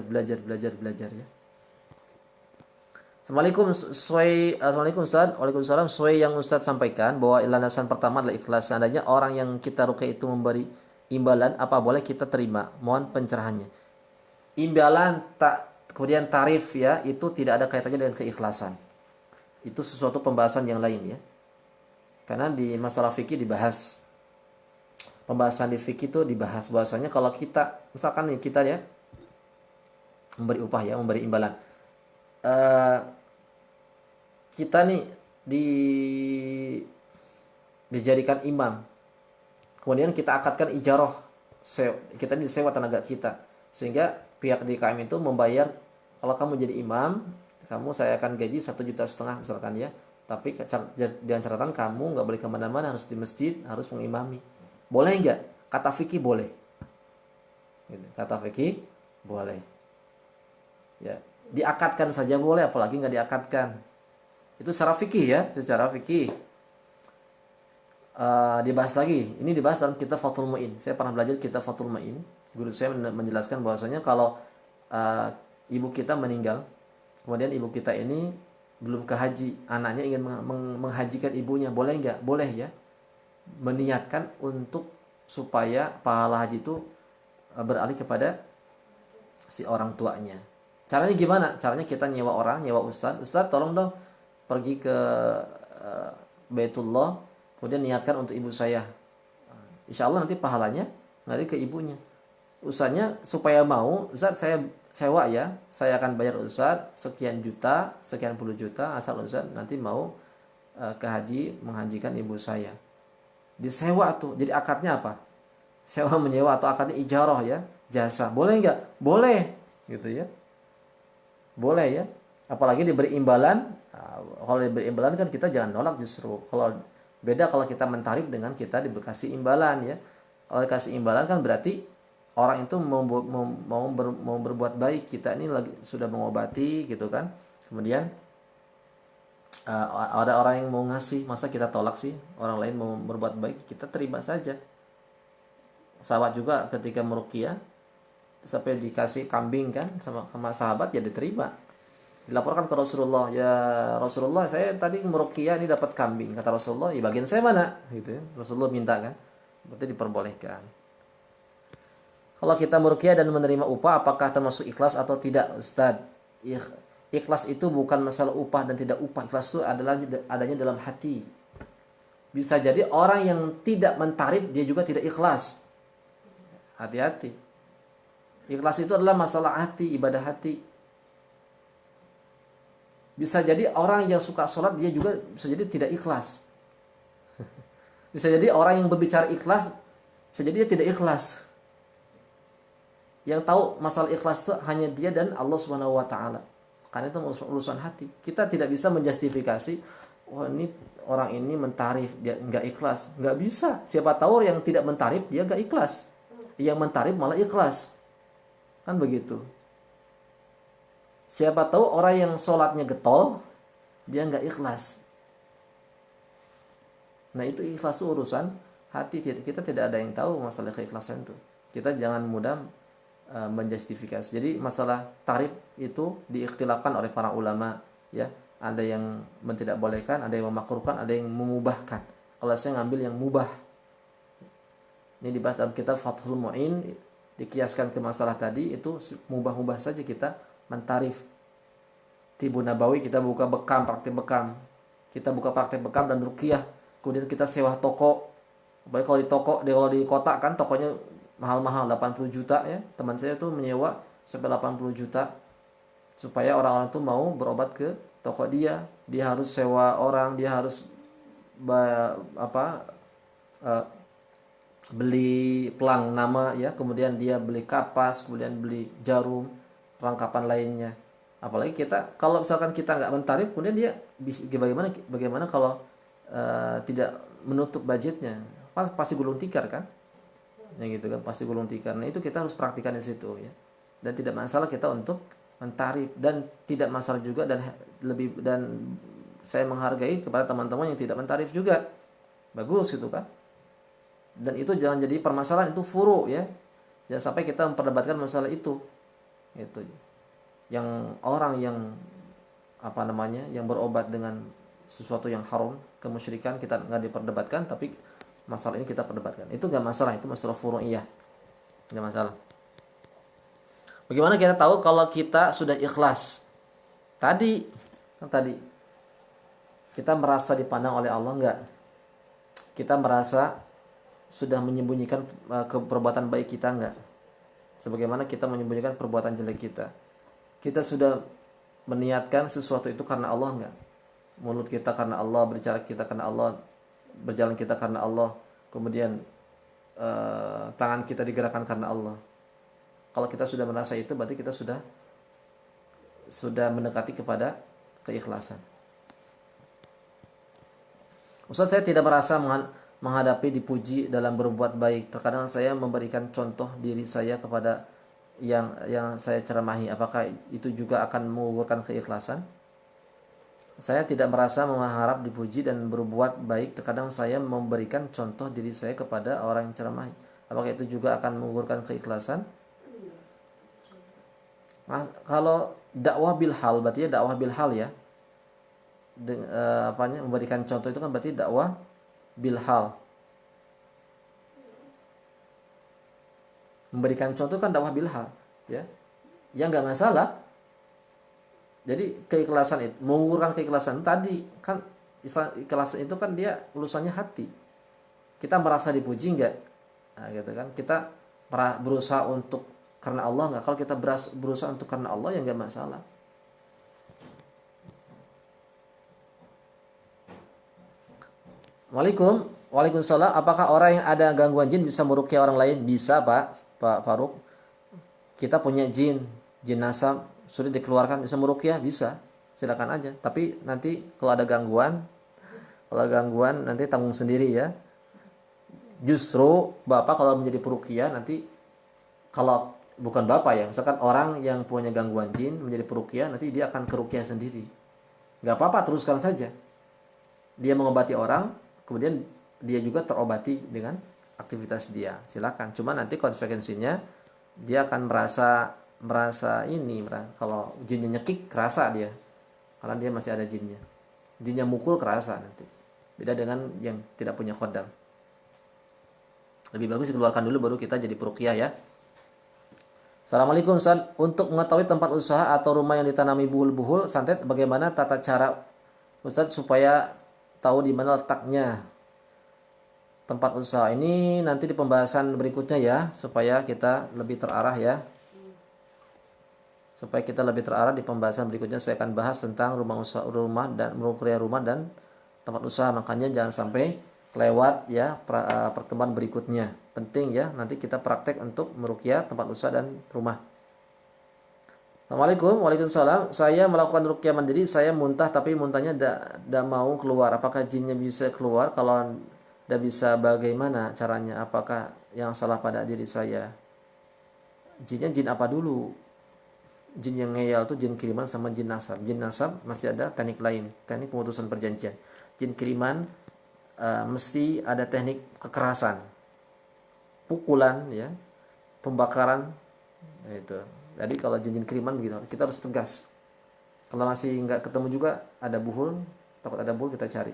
ya. Assalamualaikum Ustaz. Waalaikumsalam. Sesuai yang Ustaz sampaikan bahwa landasan pertama adalah ikhlas. Seandainya orang yang kita ruqyah itu memberi imbalan, apa boleh kita terima? Mohon pencerahannya. Imbalan kemudian tarif ya, itu tidak ada kaitannya dengan keikhlasan. Itu sesuatu pembahasan yang lain ya. Karena di masalah fikih dibahas. Pembahasan di fikih itu dibahas bahwasanya kalau kita misalkan nih kita ya memberi upah ya, memberi imbalan. Kita nih dijadikan imam, kemudian kita akadkan ijarah, kita disewa tenaga kita, sehingga pihak DKM itu membayar, kalau kamu jadi imam, saya akan gaji 1,5 juta misalkan ya, tapi dengan catatan kamu nggak boleh kemana-mana, harus di masjid, harus mengimami. Boleh nggak? Kata fikih boleh. Kata fikih boleh. Ya, diakadkan saja boleh, apalagi nggak diakadkan. Itu secara fikih ya, secara fikih. dibahas lagi. Ini dibahas dalam kitab Fathul Mu'in. Saya pernah belajar kitab Fathul Mu'in. Guru saya menjelaskan bahwasanya kalau uh, ibu kita meninggal, kemudian ibu kita ini belum ke haji, anaknya ingin menghajikan ibunya, boleh nggak? Boleh ya. Meniatkan untuk supaya pahala haji itu beralih kepada si orang tuanya. Caranya gimana? Caranya kita nyewa orang, nyewa ustadz. Ustadz tolong dong pergi ke Baitullah, kemudian niatkan untuk ibu saya. Insya Allah nanti pahalanya ngalir ke ibunya. Usahanya supaya mau, Ustadz saya sewa ya, saya akan bayar Ustadz sekian juta, sekian puluh juta, asal Ustadz nanti mau ke haji menghajikan ibu saya. Disewa tuh, jadi akadnya apa? Sewa menyewa atau akadnya ijarah ya, jasa. Boleh nggak? Boleh, gitu ya. Boleh ya. Apalagi diberi imbalan. Kalau diberi imbalan kan kita jangan nolak justru. Kalau beda kalau kita mentarif dengan kita dikasih imbalan ya. Kalau dikasih imbalan kan berarti orang itu mau berbuat baik. Kita ini lagi sudah mengobati gitu kan. Kemudian ada orang yang mau ngasih, masa kita tolak sih? Orang lain mau berbuat baik, kita terima saja. Sahabat juga ketika meruqyah sampai dikasih kambing kan sama sahabat ya diterima. Dilaporkan ke Rasulullah, ya Rasulullah saya tadi meruqyah ini dapat kambing. Kata Rasulullah, ya bagian saya mana? Gitu ya. Rasulullah minta kan. Berarti diperbolehkan. Kalau kita meruqyah dan menerima upah apakah termasuk ikhlas atau tidak, Ustaz? Ikhlas itu bukan masalah upah dan tidak upah. Ikhlas itu adalah adanya dalam hati. Bisa jadi orang yang tidak mentarif dia juga tidak ikhlas. Hati-hati. Ikhlas itu adalah masalah hati, ibadah hati. Bisa jadi orang yang suka sholat dia juga bisa jadi tidak ikhlas. Bisa jadi orang yang berbicara ikhlas bisa jadi dia tidak ikhlas. Yang tahu masalah ikhlas itu hanya dia dan Allah Subhanahu wa taala. Karena itu urusan hati. Kita tidak bisa menjustifikasi, oh ini orang ini mentarif dia enggak ikhlas. Enggak bisa. Siapa tahu yang tidak mentarif dia enggak ikhlas. Yang mentarif malah ikhlas. Kan begitu. Siapa tahu orang yang sholatnya getol dia enggak ikhlas. Nah itu ikhlas itu urusan hati. Kita tidak ada yang tahu masalah keikhlasan itu. Kita jangan mudah menjustifikasi. Jadi masalah tarif itu diikhtilafkan oleh para ulama ya. Ada yang tidak bolehkan, ada yang memakruhkan, ada yang memubahkan. Kalau saya ngambil yang mubah. Ini dibahas dalam kitab Fathul Mu'in, dikiaskan ke masalah tadi itu mubah-mubah saja kita mentarif. Tibu Nabawi kita buka bekam, praktek bekam. Kita buka praktek bekam dan ruqyah. Kemudian kita sewa toko. Baik kalau di toko, kalau di kota kan tokonya mahal-mahal 80 juta ya. Teman saya tuh menyewa sampai 80 juta supaya orang-orang tuh mau berobat ke toko dia. Dia harus sewa orang, dia harus beli pelang nama ya, kemudian dia beli kapas, kemudian beli jarum, perlengkapan lainnya. Apalagi kita kalau misalkan kita nggak mentarif, kemudian dia bagaimana kalau tidak menutup budgetnya, pasti gulung tikar kan? Ya gitu kan, pasti gulung tikar. Nah itu kita harus praktikan di situ ya. Dan tidak masalah kita untuk mentarif, dan tidak masalah juga dan saya menghargai kepada teman-teman yang tidak mentarif juga. Bagus gitu kan. Dan itu jangan jadi permasalahan, itu furu ya. Jangan sampai kita memperdebatkan masalah itu. Itu. Yang orang yang yang berobat dengan sesuatu yang haram, kemusyrikan, kita nggak diperdebatkan, tapi masalah ini kita perdebatkan. Itu nggak masalah, itu masalah furu'iyah. Nggak masalah. Bagaimana kita tahu kalau kita sudah ikhlas? Tadi kita merasa dipandang oleh Allah enggak? Kita merasa sudah menyembunyikan perbuatan baik kita enggak? Sebagaimana kita menyembunyikan perbuatan jelek kita. Kita sudah meniatkan sesuatu itu karena Allah enggak? Mulut kita karena Allah, berbicara kita karena Allah, berjalan kita karena Allah, kemudian tangan kita digerakkan karena Allah. Kalau kita sudah merasa itu, berarti kita sudah mendekati kepada keikhlasan. Ustaz, saya tidak merasa menghadapi dipuji dalam berbuat baik. Terkadang saya memberikan contoh diri saya kepada yang saya ceramahi. Apakah itu juga akan menggugurkan keikhlasan? Saya tidak merasa mengharap dipuji dan berbuat baik. Terkadang saya memberikan contoh diri saya kepada orang yang ceramahi. Apakah itu juga akan menggugurkan keikhlasan? Nah, kalau dakwah bil hal berarti ya dakwah bil hal ya. Memberikan contoh itu kan berarti dakwah bil hal. Memberikan contoh kan dakwah bil hal, ya. Yang nggak masalah. Jadi keikhlasan itu, mengukurkan keikhlasan tadi kan, ikhlasan itu kan dia urusannya hati. Kita merasa dipuji nggak? Nah, gitu kan. Kita berusaha untuk karena Allah nggak? Kalau kita berusaha untuk karena Allah ya nggak masalah. Waalaikumsalam. Apakah orang yang ada gangguan jin bisa meruqyah orang lain? Bisa, Pak Faruk. Kita punya jin nasab, sudah dikeluarkan, bisa meruqyah, bisa. Silakan aja. Tapi nanti kalau ada gangguan, nanti tanggung sendiri ya. Justru Bapak kalau menjadi peruqyah nanti, kalau bukan Bapak ya, misalkan orang yang punya gangguan jin menjadi peruqyah, nanti dia akan keruqyah sendiri. Gak apa-apa, teruskan saja. Dia mengobati orang, kemudian dia juga terobati dengan aktivitas dia. Silakan. Cuma nanti konsekuensinya dia akan merasa kalau jinnya nyekik kerasa dia. Karena dia masih ada jinnya. Jinnya mukul kerasa nanti. Beda dengan yang tidak punya khodam. Lebih bagus dikeluarkan dulu baru kita jadi peruqyah ya. Assalamualaikum Ustaz. Untuk mengetahui tempat usaha atau rumah yang ditanami buhul-buhul santet, bagaimana tata cara Ustaz supaya tahu di mana letaknya tempat usaha? Ini nanti di pembahasan berikutnya ya, supaya kita lebih terarah ya. Supaya kita lebih terarah di pembahasan berikutnya, saya akan bahas tentang rumah dan tempat usaha. Makanya jangan sampai kelewat ya pertemuan berikutnya. Penting ya, nanti kita praktek untuk meruqyah tempat usaha dan rumah. Assalamualaikum. Waalaikumsalam. Saya melakukan ruqyah mandiri, saya muntah tapi muntahnya tidak mau keluar. Apakah jinnya bisa keluar? Kalau tidak bisa, bagaimana caranya? Apakah yang salah pada diri saya? Jinnya jin apa dulu? Jin yang ngeyel tuh jin kiriman sama jin nasab. Jin nasab masih ada teknik lain, teknik pemutusan perjanjian. Jin kiriman mesti ada teknik kekerasan, pukulan ya, pembakaran itu. Jadi kalau jin kiriman begitu, kita harus tegas. Kalau masih nggak ketemu juga, ada buhul, takut ada buhul, kita cari.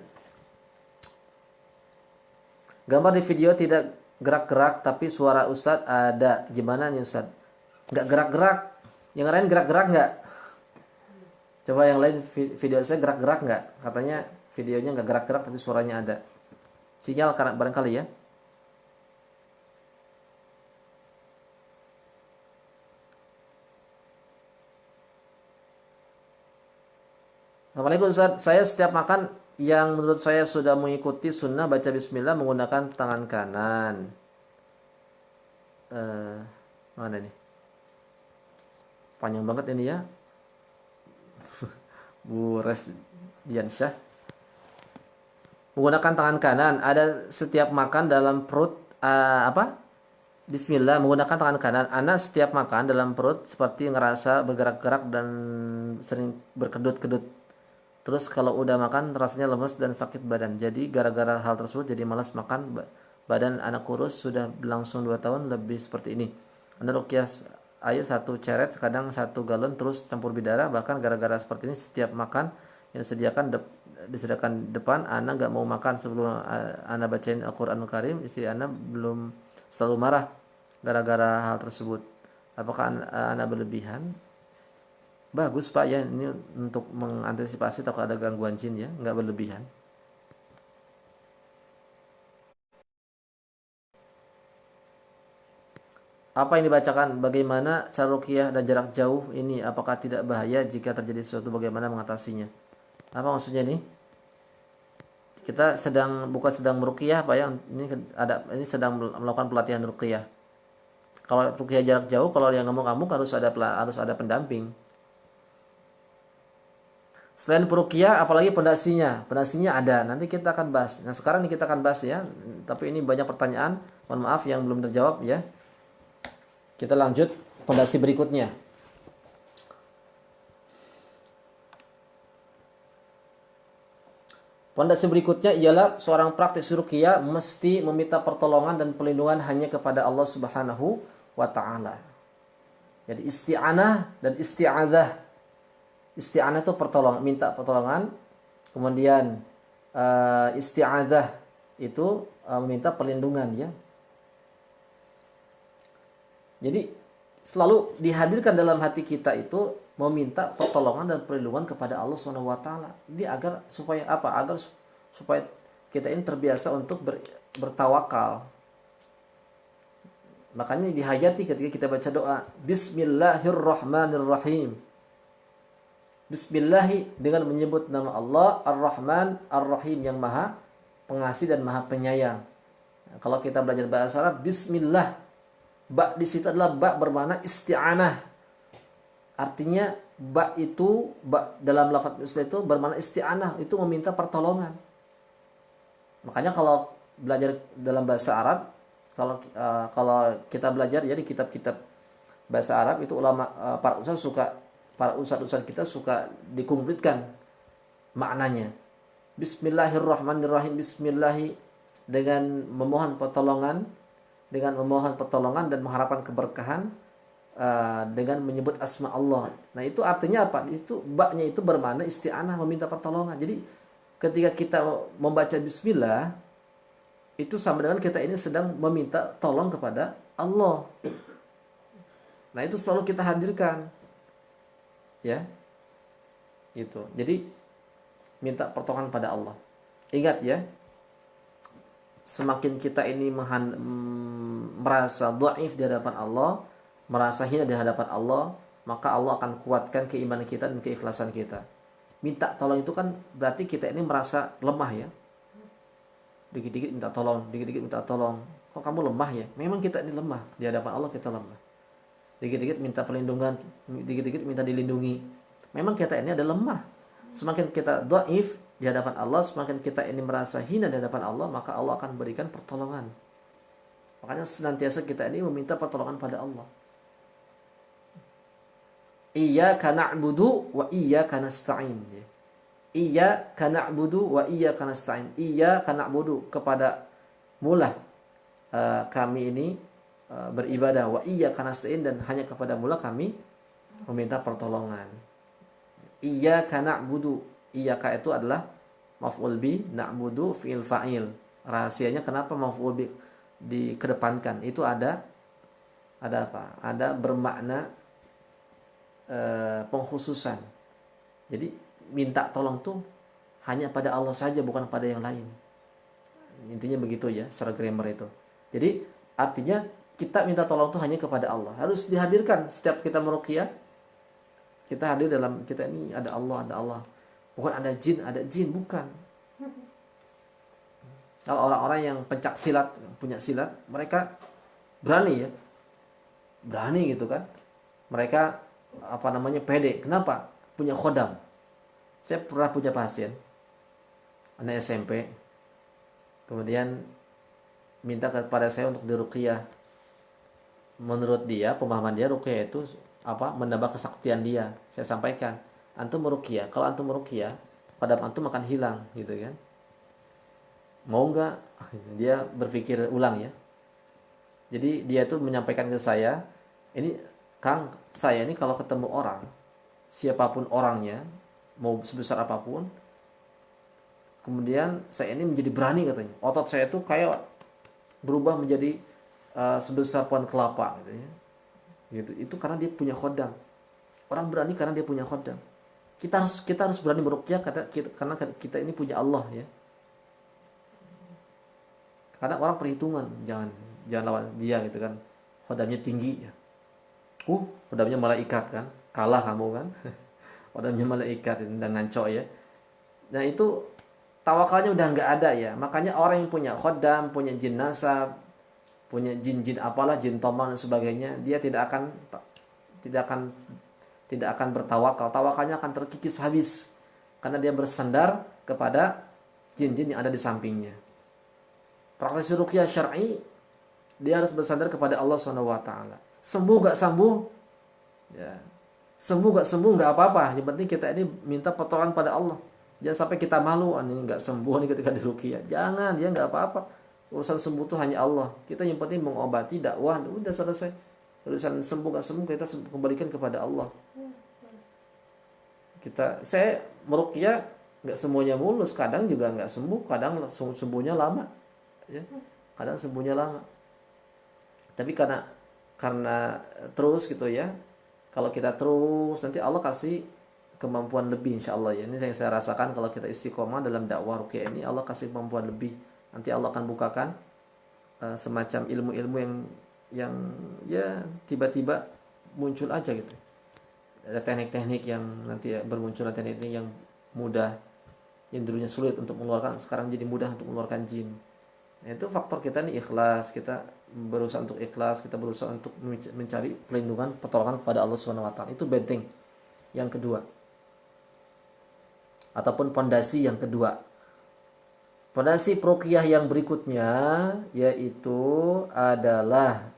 Gambar di video tidak gerak-gerak tapi suara Ustadz ada. Gimana nih Ustadz? Nggak gerak-gerak. Yang lain gerak-gerak nggak? Coba yang lain, video saya gerak-gerak nggak? Katanya videonya nggak gerak-gerak tapi suaranya ada. Sinyal karena barangkali ya. Assalamualaikum Ustaz. Saya setiap makan yang menurut saya sudah mengikuti sunnah baca bismillah menggunakan tangan kanan. Mana nih? Panjang banget ini ya. Bu Resdiansyah. Menggunakan tangan kanan. Ada setiap makan dalam perut Bismillah menggunakan tangan kanan. Ana setiap makan dalam perut seperti ngerasa bergerak-gerak dan sering berkedut-kedut. Terus kalau udah makan rasanya lemes dan sakit badan. Jadi gara-gara hal tersebut jadi malas makan. Badan anak kurus sudah berlangsung 2 tahun lebih seperti ini. Anda ruqyah air 1 ceret, kadang 1 galon terus campur bidara. Bahkan gara-gara seperti ini setiap makan yang disediakan depan, Ana gak mau makan sebelum Ana bacain Al-Quranul Karim. Istri Ana belum selalu marah gara-gara hal tersebut. Apakah Ana berlebihan? Bagus Pak ya, ini untuk mengantisipasi takut ada gangguan jin ya, nggak berlebihan. Apa yang dibacakan? Bagaimana cara ruqyah dan jarak jauh ini? Apakah tidak bahaya jika terjadi sesuatu? Bagaimana mengatasinya? Apa maksudnya nih? Kita bukan sedang meruqyah Pak ya? Ini sedang melakukan pelatihan ruqyah. Kalau ruqyah jarak jauh, kalau yang ngamuk-ngamuk harus ada pendamping. Selain peruqyah, apalagi pondasinya? Pondasinya ada, nanti kita akan bahas. Nah sekarang ini kita akan bahas ya. Tapi ini banyak pertanyaan, mohon maaf yang belum terjawab ya. Kita lanjut pondasi berikutnya. Pondasi berikutnya ialah seorang praktis ruqyah mesti meminta pertolongan dan perlindungan hanya kepada Allah Subhanahu wa taala. Jadi isti'anah dan isti'adzah. Isti'anah itu pertolongan, minta pertolongan. Kemudian isti'adzah itu meminta perlindungan ya. Jadi selalu dihadirkan dalam hati kita itu meminta pertolongan dan perlindungan kepada Allah Subhanahu wa taala. Dia agar supaya apa? Agar supaya kita ini terbiasa untuk bertawakal. Makanya dihayati ketika kita baca doa, Bismillahirrahmanirrahim. Bismillahi dengan menyebut nama Allah Ar-Rahman Ar-Rahim yang Maha Pengasih dan Maha Penyayang. Nah, kalau kita belajar bahasa Arab, Bismillah, ba di situ adalah ba bermakna isti'anah. Artinya ba itu dalam lafaz Islam itu bermakna isti'anah, itu meminta pertolongan. Makanya kalau belajar dalam bahasa Arab, kalau kita belajar ya di kitab-kitab bahasa Arab itu ulama para ustaz kita suka dikomplitkan maknanya. Bismillahirrahmanirrahim, bismillahi dengan memohon pertolongan dan mengharapkan keberkahan dengan menyebut asma Allah. Nah, itu artinya apa? Itu ba-nya itu bermakna isti'anah, meminta pertolongan. Jadi ketika kita membaca bismillah itu sama dengan kita ini sedang meminta tolong kepada Allah. Nah, itu selalu kita hadirkan. Ya. Gitu. Jadi minta pertolongan pada Allah. Ingat ya, semakin kita ini merasa dhaif di hadapan Allah, merasa hina di hadapan Allah, maka Allah akan kuatkan keimanan kita dan keikhlasan kita. Minta tolong itu kan berarti kita ini merasa lemah ya. Dikit-dikit minta tolong, dikit-dikit minta tolong. Kok kamu lemah ya? Memang kita ini lemah. Di hadapan Allah kita lemah. Dikit-dikit minta perlindungan, dikit-dikit minta dilindungi. Memang kita ini ada lemah. Semakin kita dhaif di hadapan Allah, semakin kita ini merasa hina di hadapan Allah, maka Allah akan berikan pertolongan. Makanya senantiasa kita ini meminta pertolongan pada Allah. Iyyaka na'budu wa iyyaka nasta'in. Iyyaka na'budu wa iyyaka nasta'in. Iyyaka na'budu, kepada mulah kami ini beribadah, wa iyyaka nasta'in, dan hanya kepada mulah kami meminta pertolongan. Iyyaka na'budu, iyyaka itu adalah maf'ul bi, na'budu fi'il fa'il. Rahasianya kenapa maf'ul bi dikedepankan? Itu ada apa? Ada bermakna pengkhususan. Jadi minta tolong tuh hanya pada Allah saja, bukan pada yang lain. Intinya begitu ya, secara grammar itu. Jadi artinya kita minta tolong tuh hanya kepada Allah. Harus dihadirkan setiap kita meruqyah. Kita hadir dalam kita ini ada Allah, ada Allah. Bukan ada jin, bukan. Kalau orang-orang yang pencak silat, punya silat, mereka berani ya. Berani gitu kan. Mereka pede. Kenapa? Punya khodam. Saya pernah punya pasien, anak SMP, kemudian minta kepada saya untuk diruqyah. Menurut dia, pemahaman dia, ruqyah itu menambah kesaktian dia. Saya sampaikan, antum meruqyah, kalau antum meruqyah, khodam antum akan hilang, gitu kan. Mau nggak? Dia berpikir ulang ya. Jadi dia tuh menyampaikan ke saya, ini Kang, saya ini kalau ketemu orang, siapapun orangnya, mau sebesar apapun, kemudian saya ini menjadi berani katanya. Otot saya tuh kayak berubah menjadi sebesar pohon kelapa gitu ya. Gitu. Itu karena dia punya khodam. Orang berani karena dia punya khodam. Kita harus berani meruqyah karena kita ini punya Allah ya. Karena orang perhitungan, jangan lawan dia gitu kan. Khodamnya tinggi ya. Khodamnya malaikat kan. Kalah kamu kan. Khodamnya malaikat dan ngancok ya. Nah itu tawakalnya udah nggak ada ya. Makanya orang yang punya khodam, punya jin nasab, punya jin apalah, jin toman dan sebagainya, dia tidak akan bertawakal. Tawakalnya akan terkikis habis karena dia bersandar kepada jin-jin yang ada di sampingnya. Praktisi ruqyah syar'i, dia harus bersandar kepada Allah SWT. Sembuh gak sembuh, ya. Sembuh gak sembuh gak apa-apa. Yang penting kita ini minta pertolongan pada Allah. Jangan sampai kita malu, ini nggak sembuh nih ketika diruqyah. Jangan, ya nggak apa-apa. Urusan sembuh itu hanya Allah. Kita yang penting mengobati, dakwah, udah selesai. Urusan sembuh nggak sembuh kita kembalikan kepada Allah. Saya meruqyah nggak semuanya mulus, kadang juga nggak sembuh, kadang sembuhnya lama, ya. Kadang sembuhnya lama. Tapi karena terus gitu ya. Kalau kita terus, nanti Allah kasih kemampuan lebih insya Allah ya. Ini saya rasakan kalau kita istiqomah dalam dakwah ruqyah ini, Allah kasih kemampuan lebih. Nanti Allah akan bukakan semacam ilmu-ilmu yang ya tiba-tiba muncul aja gitu. Ada teknik-teknik yang nanti bermunculan, teknik-teknik yang mudah, yang dulunya sulit untuk mengeluarkan, sekarang jadi mudah untuk mengeluarkan jin. Nah, itu faktor kita nih ikhlas, kita berusaha untuk ikhlas, kita berusaha untuk mencari perlindungan, pertolongan kepada Allah Subhanahu wa taala. Itu benteng yang kedua. Ataupun pondasi yang kedua. Pondasi ruqyah yang berikutnya yaitu adalah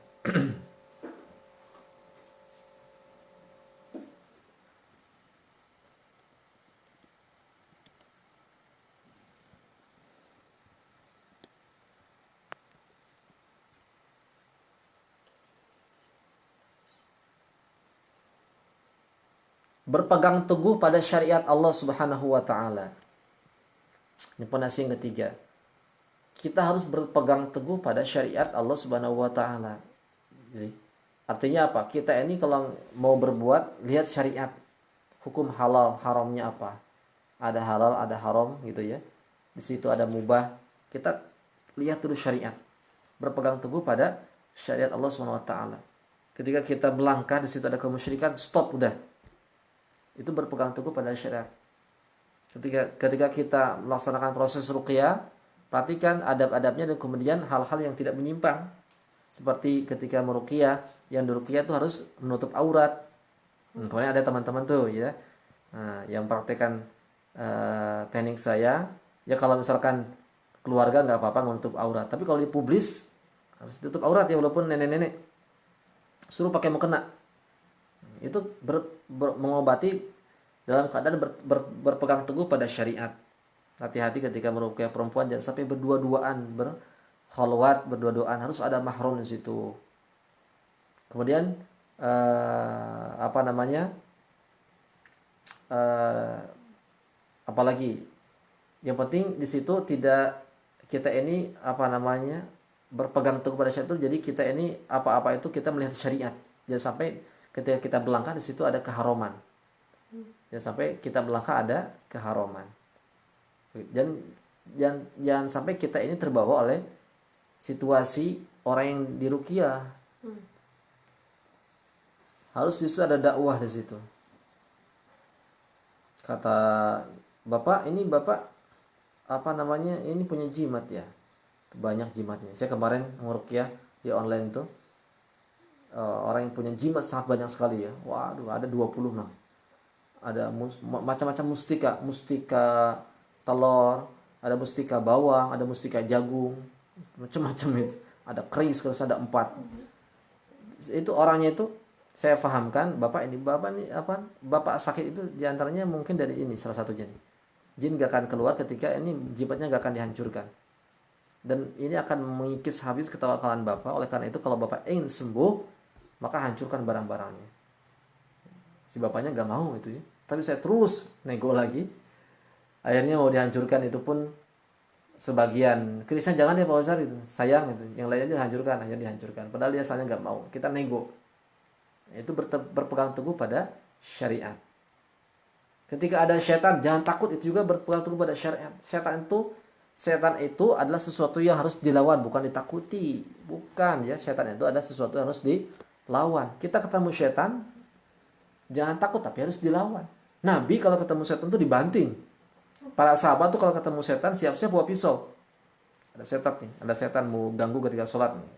berpegang teguh pada syariat Allah Subhanahu wa taala. Ini pondasi yang ketiga. Kita harus berpegang teguh pada syariat Allah Subhanahu wa taala. Jadi, artinya apa? Kita ini kalau mau berbuat, lihat syariat. Hukum halal, haramnya apa? Ada halal, ada haram gitu ya. Di situ ada mubah. Kita lihat dulu syariat. Berpegang teguh pada syariat Allah Subhanahu wa taala. Ketika kita melangkah di situ ada kemusyrikan, stop udah. Itu berpegang teguh pada syariat. Ketika kita melaksanakan proses ruqyah, perhatikan adab-adabnya dan kemudian hal-hal yang tidak menyimpang. Seperti ketika meruqyah, yang diruqyah itu harus menutup aurat. Kemarin ada teman-teman tuh ya, yang praktekkan teknik saya, ya kalau misalkan keluarga nggak apa-apa menutup aurat, tapi kalau dipublis harus tutup aurat ya, walaupun nenek-nenek. Suruh pakai mukena. Itu mengobati dalam keadaan berpegang teguh pada syariat. Hati-hati ketika meruqyah perempuan, jangan sampai berdua-duaan, berkhalwat, berdua-duaan, harus ada mahram di situ. Kemudian apalagi yang penting di situ tidak kita ini berpegang teguh pada syariat itu, jadi kita ini apa-apa itu kita melihat syariat. Jangan sampai ketika kita melangkah di situ ada keharaman. Jangan sampai kita melangkah ada keharaman. Dan jangan sampai kita ini terbawa oleh situasi orang yang diruqyah. Harus di situ ada dakwah di situ. Kata Bapak, ini ini punya jimat ya. Banyak jimatnya. Saya kemarin meruqyah di online tuh. Orang yang punya jimat sangat banyak sekali ya. Waduh, ada 20 mah. Ada macam-macam mustika telur, ada mustika bawang, ada mustika jagung, macam-macam itu. Ada keris, terus ada 4. Itu orangnya itu saya fahamkan, Bapak Bapak sakit itu diantaranya mungkin dari ini salah satu jin. Jin gak akan keluar ketika ini jimatnya gak akan dihancurkan. Dan ini akan mengikis habis ketawakalan Bapak. Oleh karena itu kalau Bapak ingin sembuh, maka hancurkan barang-barangnya. Si bapaknya gak mau itu ya. Tapi saya terus nego lagi. Akhirnya mau dihancurkan itu pun sebagian. Kerisnya jangan ya Pak Ustaz itu. Sayang itu. Yang lainnya dihancurkan, akhirnya dihancurkan. Padahal dia asalnya gak mau. Kita nego. Itu berpegang teguh pada syariat. Ketika ada syaitan, jangan takut, itu juga berpegang teguh pada syariat. Setan itu adalah sesuatu yang harus dilawan, bukan ditakuti. Bukan ya, setan itu adalah sesuatu yang harus dilawan. Kita ketemu syaitan, jangan takut tapi harus dilawan. Nabi kalau ketemu setan itu dibanting. Para sahabat tuh kalau ketemu setan siap-siap bawa pisau. Ada setan mau ganggu ketika sholat nih.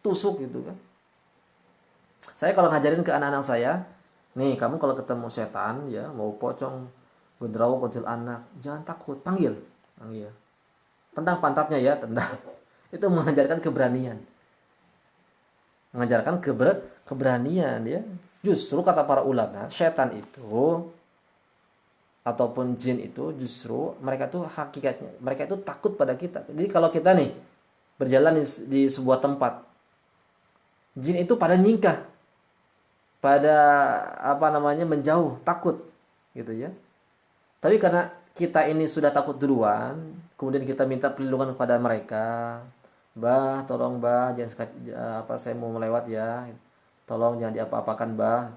Tusuk gitu kan. Saya kalau ngajarin ke anak-anak saya, nih kamu kalau ketemu setan ya, mau pocong, genderuwo, kuntilanak, jangan takut, panggil. Tendang pantatnya ya, tendang. Itu mengajarkan keberanian. Mengajarkan keberanian ya. Justru kata para ulama, setan itu ataupun jin itu justru mereka tuh hakikatnya mereka itu takut pada kita. Jadi kalau kita nih berjalan di sebuah tempat, jin itu pada nyingkah, pada apa namanya menjauh, takut gitu ya. Tapi karena kita ini sudah takut duluan, kemudian kita minta perlindungan kepada mereka, bah tolong bah jangan apa saya mau melewat ya, tolong jangan diapa-apakan bah.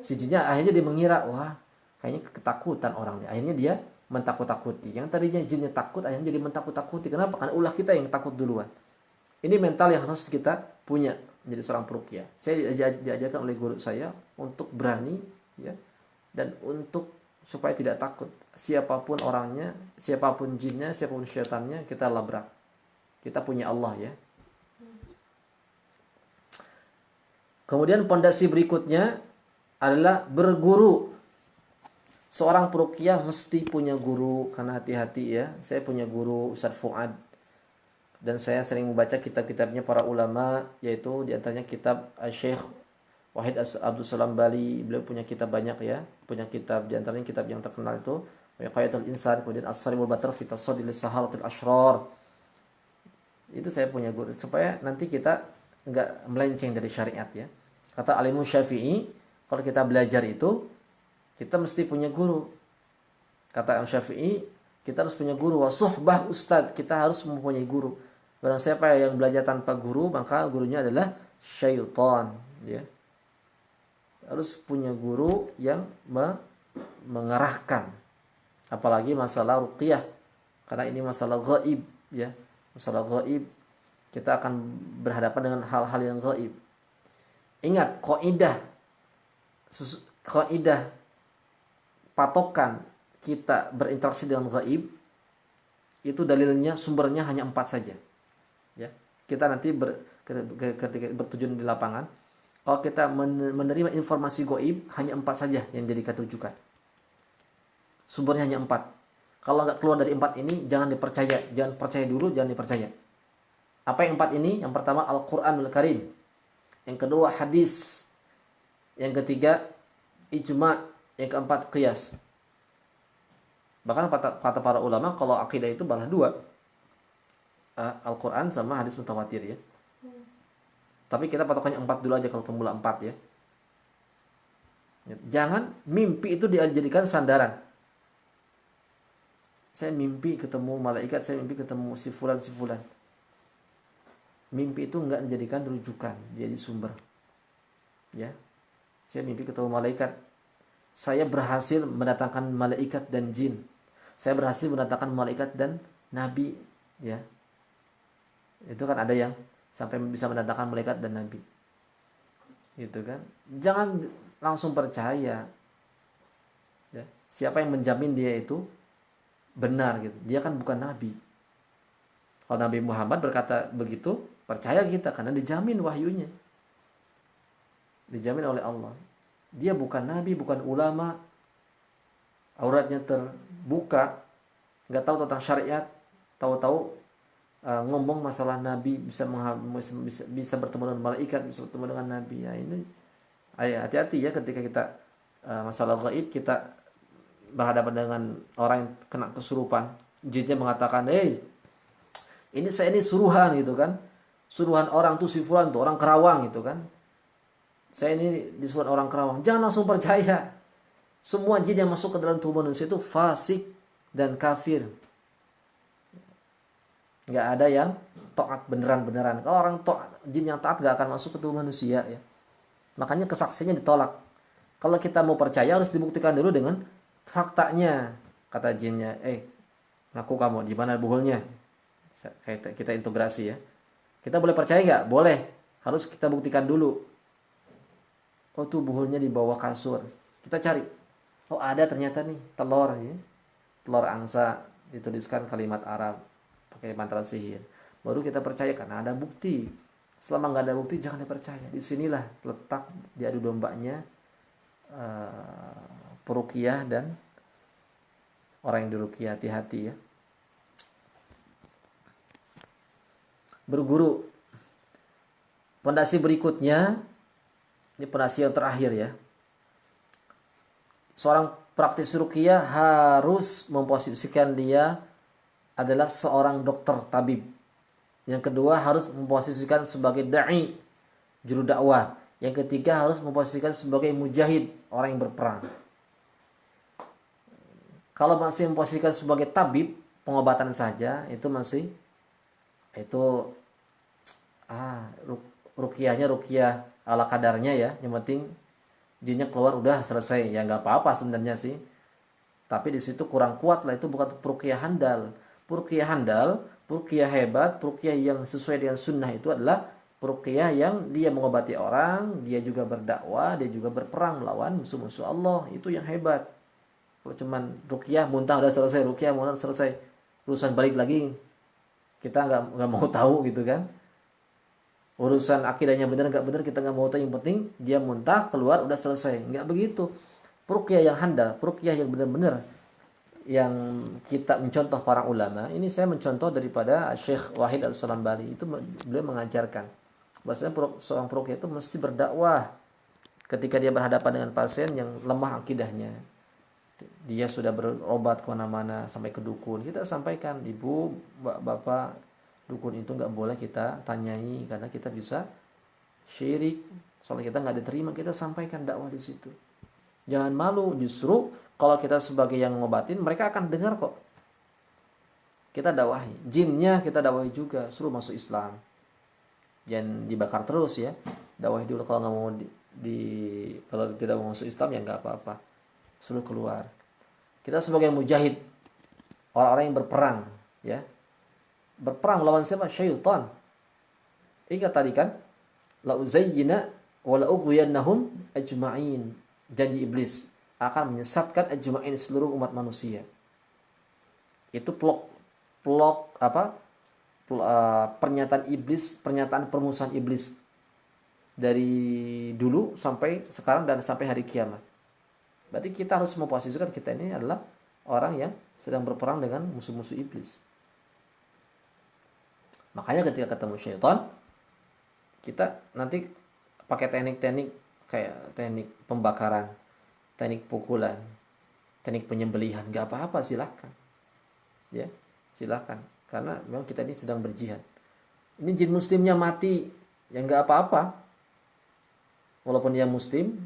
Si jinnya akhirnya dia mengira, wah kayaknya ketakutan orang nih. Akhirnya dia mentakut-takuti. Yang tadinya jinnya takut akhirnya jadi mentakut-takuti. Kenapa? Karena ulah kita yang takut duluan. Ini mental yang harus kita punya menjadi seorang peruqyah. Saya diajarkan oleh guru saya untuk berani ya, dan untuk supaya tidak takut. Siapapun orangnya, siapapun jinnya, siapapun syaitannya, kita labrak. Kita punya Allah ya. Kemudian pondasi berikutnya adalah berguru. Seorang peruqyah mesti punya guru, karena hati-hati ya. Saya punya guru Ustaz Fuad, dan saya sering membaca kitab-kitabnya para ulama, yaitu diantaranya kitab Syekh Wahid Abdul Salam Bali. Beliau punya kitab banyak ya, punya kitab diantaranya kitab yang terkenal itu Wiqayatul Insan, kemudian As-Sarimul Batar fi Tasaddi Lisaharatil Ashrar. Itu saya punya guru supaya nanti kita enggak melenceng dari syariat ya. Kata Al-Imam Syafi'i, kalau kita belajar itu kita mesti punya guru. Kata Imam Syafi'i, kita harus punya guru. Wa suhbah ustad, kita harus mempunyai guru. Barang siapa yang belajar tanpa guru, maka gurunya adalah syaitan ya. Harus punya guru yang mengarahkan. Apalagi masalah ruqyah, karena ini masalah gaib ya. Masalah gaib, kita akan berhadapan dengan hal-hal yang gaib. Ingat kaidah patokan kita berinteraksi dengan gaib itu dalilnya, sumbernya hanya 4 saja ya. Kita nanti ketika bertujuan di lapangan, kalau kita menerima informasi gaib, hanya 4 saja yang dijadikan rujukan. Sumbernya hanya 4. Kalau nggak keluar dari 4 ini, jangan dipercaya. Jangan percaya dulu, jangan dipercaya. Apa yang 4 ini? Yang pertama Al-Quranul Karim, yang kedua hadis, yang ketiga ijma, yang keempat qiyas. Bahkan kata para ulama, kalau akidah itu malah 2, Al-Quran sama hadis mutawatir ya. Tapi kita patokannya 4 dulu aja kalau pemula 4 ya. Jangan mimpi itu dijadikan sandaran. Saya mimpi ketemu malaikat, saya mimpi ketemu si fulan. Mimpi itu enggak dijadikan rujukan, jadi sumber. Ya. Saya mimpi ketemu malaikat. Saya berhasil mendatangkan malaikat dan jin. Saya berhasil mendatangkan malaikat dan nabi, ya. Itu kan ada yang sampai bisa mendatangkan malaikat dan nabi. Gitu kan? Jangan langsung percaya. Ya. Siapa yang menjamin dia itu benar gitu? Dia kan bukan nabi. Kalau Nabi Muhammad berkata begitu, percaya kita karena dijamin wahyunya. Dijamin oleh Allah. Dia bukan nabi, bukan ulama. Auratnya terbuka, enggak tahu tentang syariat, tahu-tahu ngomong masalah nabi, bisa bertemu dengan malaikat, bisa bertemu dengan nabi. Ya ini hati-hati ya ketika kita masalah gaib, kita berhadapan dengan orang yang kena kesurupan. Jinnya mengatakan, ini saya ini suruhan gitu kan. Suruhan orang tuh si fulan tuh, orang Kerawang gitu kan. Saya ini disuruh orang Kerawang. Jangan langsung percaya. Semua jin yang masuk ke dalam tubuh manusia itu fasik dan kafir. Nggak ada yang taat beneran-beneran. Kalau orang jin yang taat nggak akan masuk ke tubuh manusia ya. Makanya kesaksiannya ditolak. Kalau kita mau percaya harus dibuktikan dulu dengan faktanya. Kata jinnya, ngaku kamu, di mana buhulnya? Kita integrasi ya. Kita boleh percaya nggak? Boleh. Harus kita buktikan dulu. Oh tuh buhulnya di bawah kasur. Kita cari. Oh ada ternyata nih telur ya. Telur angsa, dituliskan kalimat Arab pakai mantra sihir. Baru kita percaya karena ada bukti. Selama nggak ada bukti jangan dipercaya. Disinilah letak diadu dombanya peruqyah dan orang yang diruqyah. Hati-hati ya. Berguru. Pondasi berikutnya, ini pondasi yang terakhir ya. Seorang praktisi ruqyah harus memposisikan dia adalah seorang dokter tabib. Yang kedua harus memposisikan sebagai dai, juru dakwah. Yang ketiga harus memposisikan sebagai mujahid, orang yang berperang. Kalau masih memposisikan sebagai tabib, pengobatan saja, itu masih itu ruqyahnya ruqyah ala kadarnya ya. Yang penting jinnya keluar udah selesai. Ya nggak apa-apa sebenarnya sih. Tapi di situ kurang kuat lah, itu bukan ruqyah handal. Ruqyah handal, ruqyah hebat, ruqyah yang sesuai dengan sunnah itu adalah ruqyah yang dia mengobati orang, dia juga berdakwah, dia juga berperang melawan musuh-musuh Allah. Itu yang hebat. Kalau cuman ruqyah muntah udah selesai, ruqyah muntah selesai, urusan balik lagi kita nggak mau tahu gitu kan. Urusan akidahnya benar nggak benar kita nggak mau tahu, yang penting dia muntah keluar udah selesai. Nggak begitu. Ruqyah yang handal, ruqyah yang benar-benar yang kita mencontoh para ulama. Ini saya mencontoh daripada Syekh Wahid Al-Salambari. Itu beliau mengajarkan bahwasanya seorang peruqyah itu mesti berdakwah ketika dia berhadapan dengan pasien yang lemah akidahnya. Dia sudah berobat kemana-mana sampai ke dukun, kita sampaikan, ibu, bapak, dukun itu nggak boleh kita tanyai karena kita bisa syirik, soalnya kita nggak diterima. Kita sampaikan dakwah di situ. Jangan malu, justru kalau kita sebagai yang ngobatin, mereka akan dengar kok. Kita dakwahi, jinnya kita dakwahi juga, suruh masuk Islam. Jangan dibakar terus ya. Dakwahi dulu, kalau nggak mau kalau tidak mau masuk Islam ya nggak apa-apa. Suruh keluar. Kita sebagai mujahid, orang-orang yang berperang, ya. Berperang melawan siapa? Syaitan. Ingat tadi kan? La uzayyina wa la ughwiyannahum ajma'in. Janji iblis akan menyesatkan ajma'in, seluruh umat manusia. Itu pernyataan iblis, pernyataan permusuhan iblis dari dulu sampai sekarang dan sampai hari kiamat. Berarti kita harus memposisikan kita ini adalah orang yang sedang berperang dengan musuh-musuh iblis. Makanya ketika ketemu syaitan, kita nanti pakai teknik-teknik kayak teknik pembakaran, teknik pukulan, teknik penyembelihan, nggak apa-apa, silahkan. Ya, silahkan. Karena memang kita ini sedang berjihad. Ini jin muslimnya mati, ya nggak apa-apa. Walaupun dia muslim,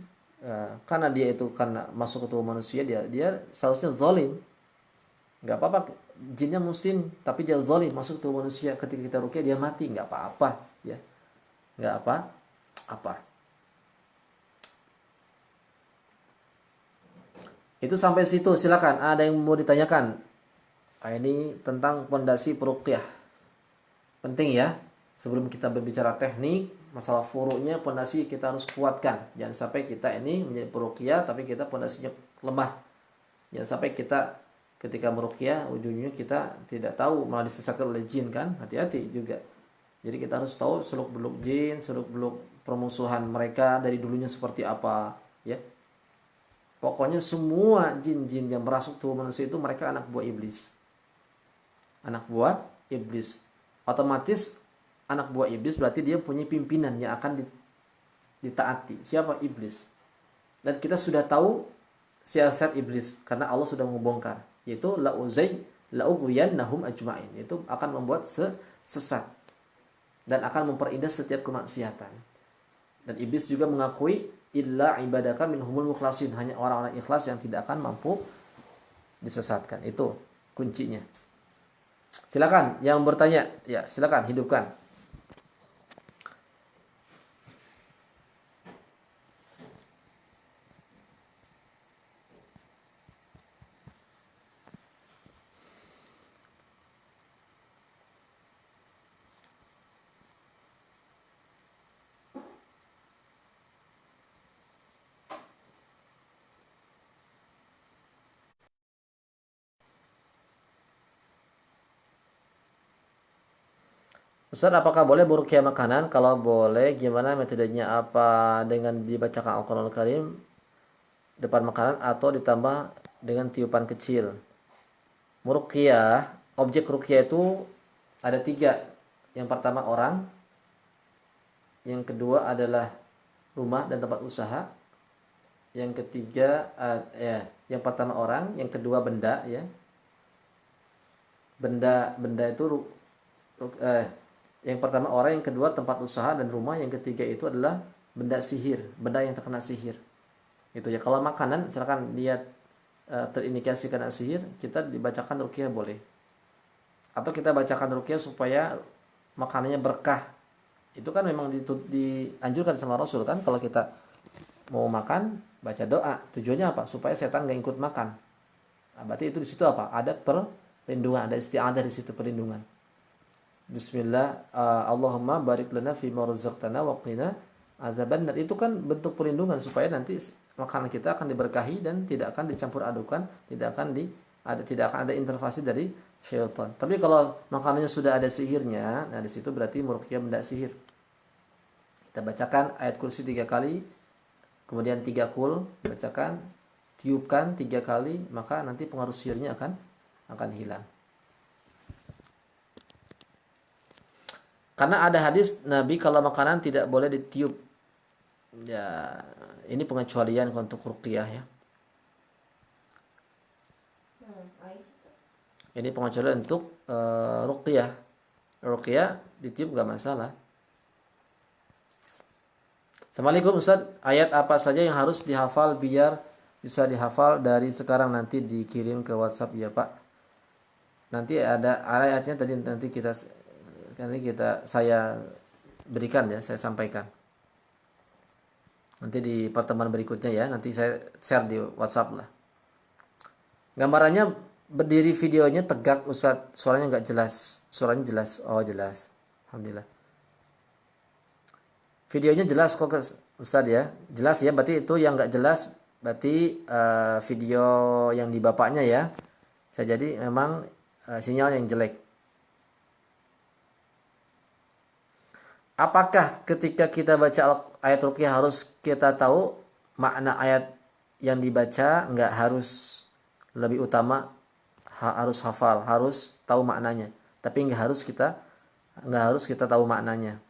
karena dia itu karena masuk ke tubuh manusia, dia seharusnya zalim. Nggak apa-apa, jinnya muslim tapi dia zalim masuk ke tubuh manusia, ketika kita ruqyah dia mati, nggak apa-apa ya, nggak apa-apa. Itu sampai situ, silakan. Ada yang mau ditanyakan? Ini tentang pondasi peruqyah. Penting ya. Sebelum kita berbicara teknik, masalah furu'nya, pondasi kita harus kuatkan. Jangan sampai kita ini menjadi peruqyah tapi kita pondasinya lemah. Jangan sampai kita ketika meruqyah ujungnya kita tidak tahu malah disesatkan oleh jin kan. Hati-hati juga. Jadi kita harus tahu seluk-beluk jin, seluk-beluk permusuhan mereka dari dulunya seperti apa, ya. Pokoknya semua jin-jin yang merasuk tubuh manusia itu mereka anak buah iblis. Anak buah iblis. Otomatis anak buah iblis berarti dia punya pimpinan yang akan ditaati. Siapa? Iblis. Dan kita sudah tahu siasat iblis karena Allah sudah membongkar, yaitu la'ughwiyannahum ajma'in. Itu akan membuat sesat dan akan memperindah setiap kemaksiatan. Dan iblis juga mengakui illa ibadaka minhumul mukhlasin, hanya orang-orang ikhlas yang tidak akan mampu disesatkan. Itu kuncinya. Silakan yang bertanya, ya silakan hidupkan. Ustaz, apakah boleh meruqyah makanan? Kalau boleh, gimana metodenya? Apa dengan dibacakan Al-Quranul Karim depan makanan atau ditambah dengan tiupan kecil? Meruqyah, objek ruqyah itu ada 3. Yang pertama orang, yang kedua adalah rumah dan tempat usaha, yang ketiga Yang pertama orang, yang kedua benda ya. Benda itu yang pertama orang, yang kedua tempat usaha dan rumah, yang ketiga itu adalah benda sihir, benda yang terkena sihir. Itu ya. Kalau makanan misalkan dia terindikasi kena sihir, kita dibacakan ruqyah boleh. Atau kita bacakan ruqyah supaya makanannya berkah. Itu kan memang dianjurkan sama Rasul kan, kalau kita mau makan baca doa. Tujuannya apa? Supaya setan nggak ikut makan. Nah, berarti itu di situ apa? Ada perlindungan, ada isti'adah di situ, perlindungan. Bismillah, Allahumma barik lana fi ma razaqtana wa qina adzabannar. Itu kan bentuk perlindungan supaya nanti makanan kita akan diberkahi dan tidak akan dicampur adukan, tidak akan ada intervensi dari syaitan. Tapi kalau makanannya sudah ada sihirnya, nah di situ berarti meruqyah benda sihir. Kita bacakan ayat kursi 3 kali, kemudian 3 kul, bacakan, tiupkan 3 kali, maka nanti pengaruh sihirnya akan hilang. Karena ada hadis Nabi kalau makanan tidak boleh ditiup. Ya, ini pengecualian untuk ruqyah ya. Ini pengecualian untuk ruqyah. Ruqyah ditiup gak masalah. Assalamualaikum Ustaz, ayat apa saja yang harus dihafal biar bisa dihafal dari sekarang, nanti dikirim ke WhatsApp ya Pak. Nanti ada ayatnya tadi, nanti saya berikan ya, saya sampaikan. Nanti di pertemuan berikutnya ya, nanti saya share di WhatsApp lah. Gambarannya berdiri, videonya tegak Ustaz, suaranya nggak jelas. Suaranya jelas. Oh, jelas. Alhamdulillah. Videonya jelas kok Ustaz ya. Jelas ya, berarti itu yang nggak jelas berarti video yang di bapaknya ya. Bisa jadi memang sinyal yang jelek. Apakah ketika kita baca ayat ruqyah harus kita tahu makna ayat yang dibaca? Nggak harus. Lebih utama harus hafal, harus tahu maknanya. Tapi nggak harus kita tahu maknanya.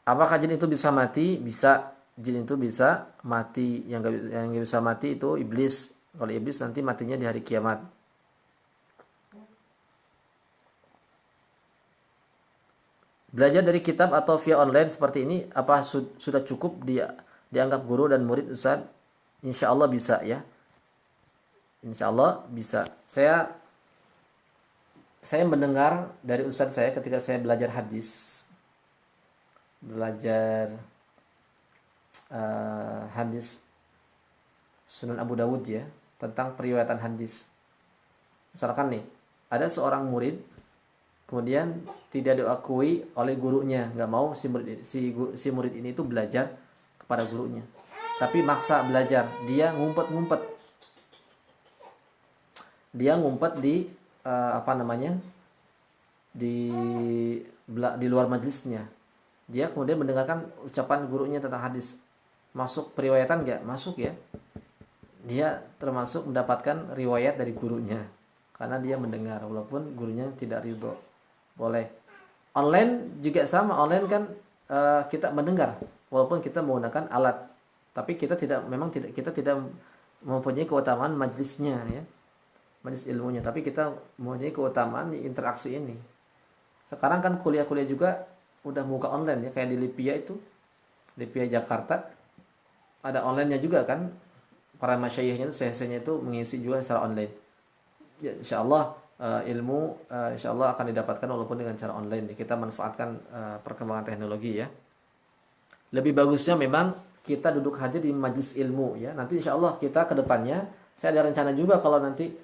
Apakah jin itu bisa mati? Bisa. Jin itu bisa mati. Yang nggak bisa mati itu iblis. Kalau iblis nanti matinya di hari kiamat. Belajar dari kitab atau via online seperti ini, apa sudah cukup dianggap guru dan murid Ustaz? Insya Allah bisa ya. Insya Allah bisa. Saya mendengar dari Ustaz saya ketika saya belajar hadis. Hadis Sunan Abu Dawud ya, tentang periwayatan hadis. Misalkan nih, ada seorang murid kemudian tidak diakui oleh gurunya, nggak mau si murid ini itu belajar kepada gurunya, tapi maksa belajar. Dia ngumpet di di luar majelisnya. Dia kemudian mendengarkan ucapan gurunya tentang hadis. Masuk periwayatan nggak? Masuk ya. Dia termasuk mendapatkan riwayat dari gurunya karena dia mendengar walaupun gurunya tidak ridho. Boleh. Online juga sama. Online kan kita mendengar walaupun kita menggunakan alat, tapi kita tidak mempunyai keutamaan majelisnya ya, majelis ilmunya, tapi kita mempunyai keutamaan di interaksi ini. Sekarang kan kuliah-kuliah juga udah buka online ya, kayak di Lipia Jakarta ada online-nya juga kan, para masyayikhnya itu sehsenya itu mengisi juga secara online ya. Insyaallah ilmu insyaallah akan didapatkan walaupun dengan cara online. Kita manfaatkan perkembangan teknologi ya. Lebih bagusnya memang kita duduk hadir di majelis ilmu ya. Nanti insyaallah kita ke depannya, saya ada rencana juga kalau nanti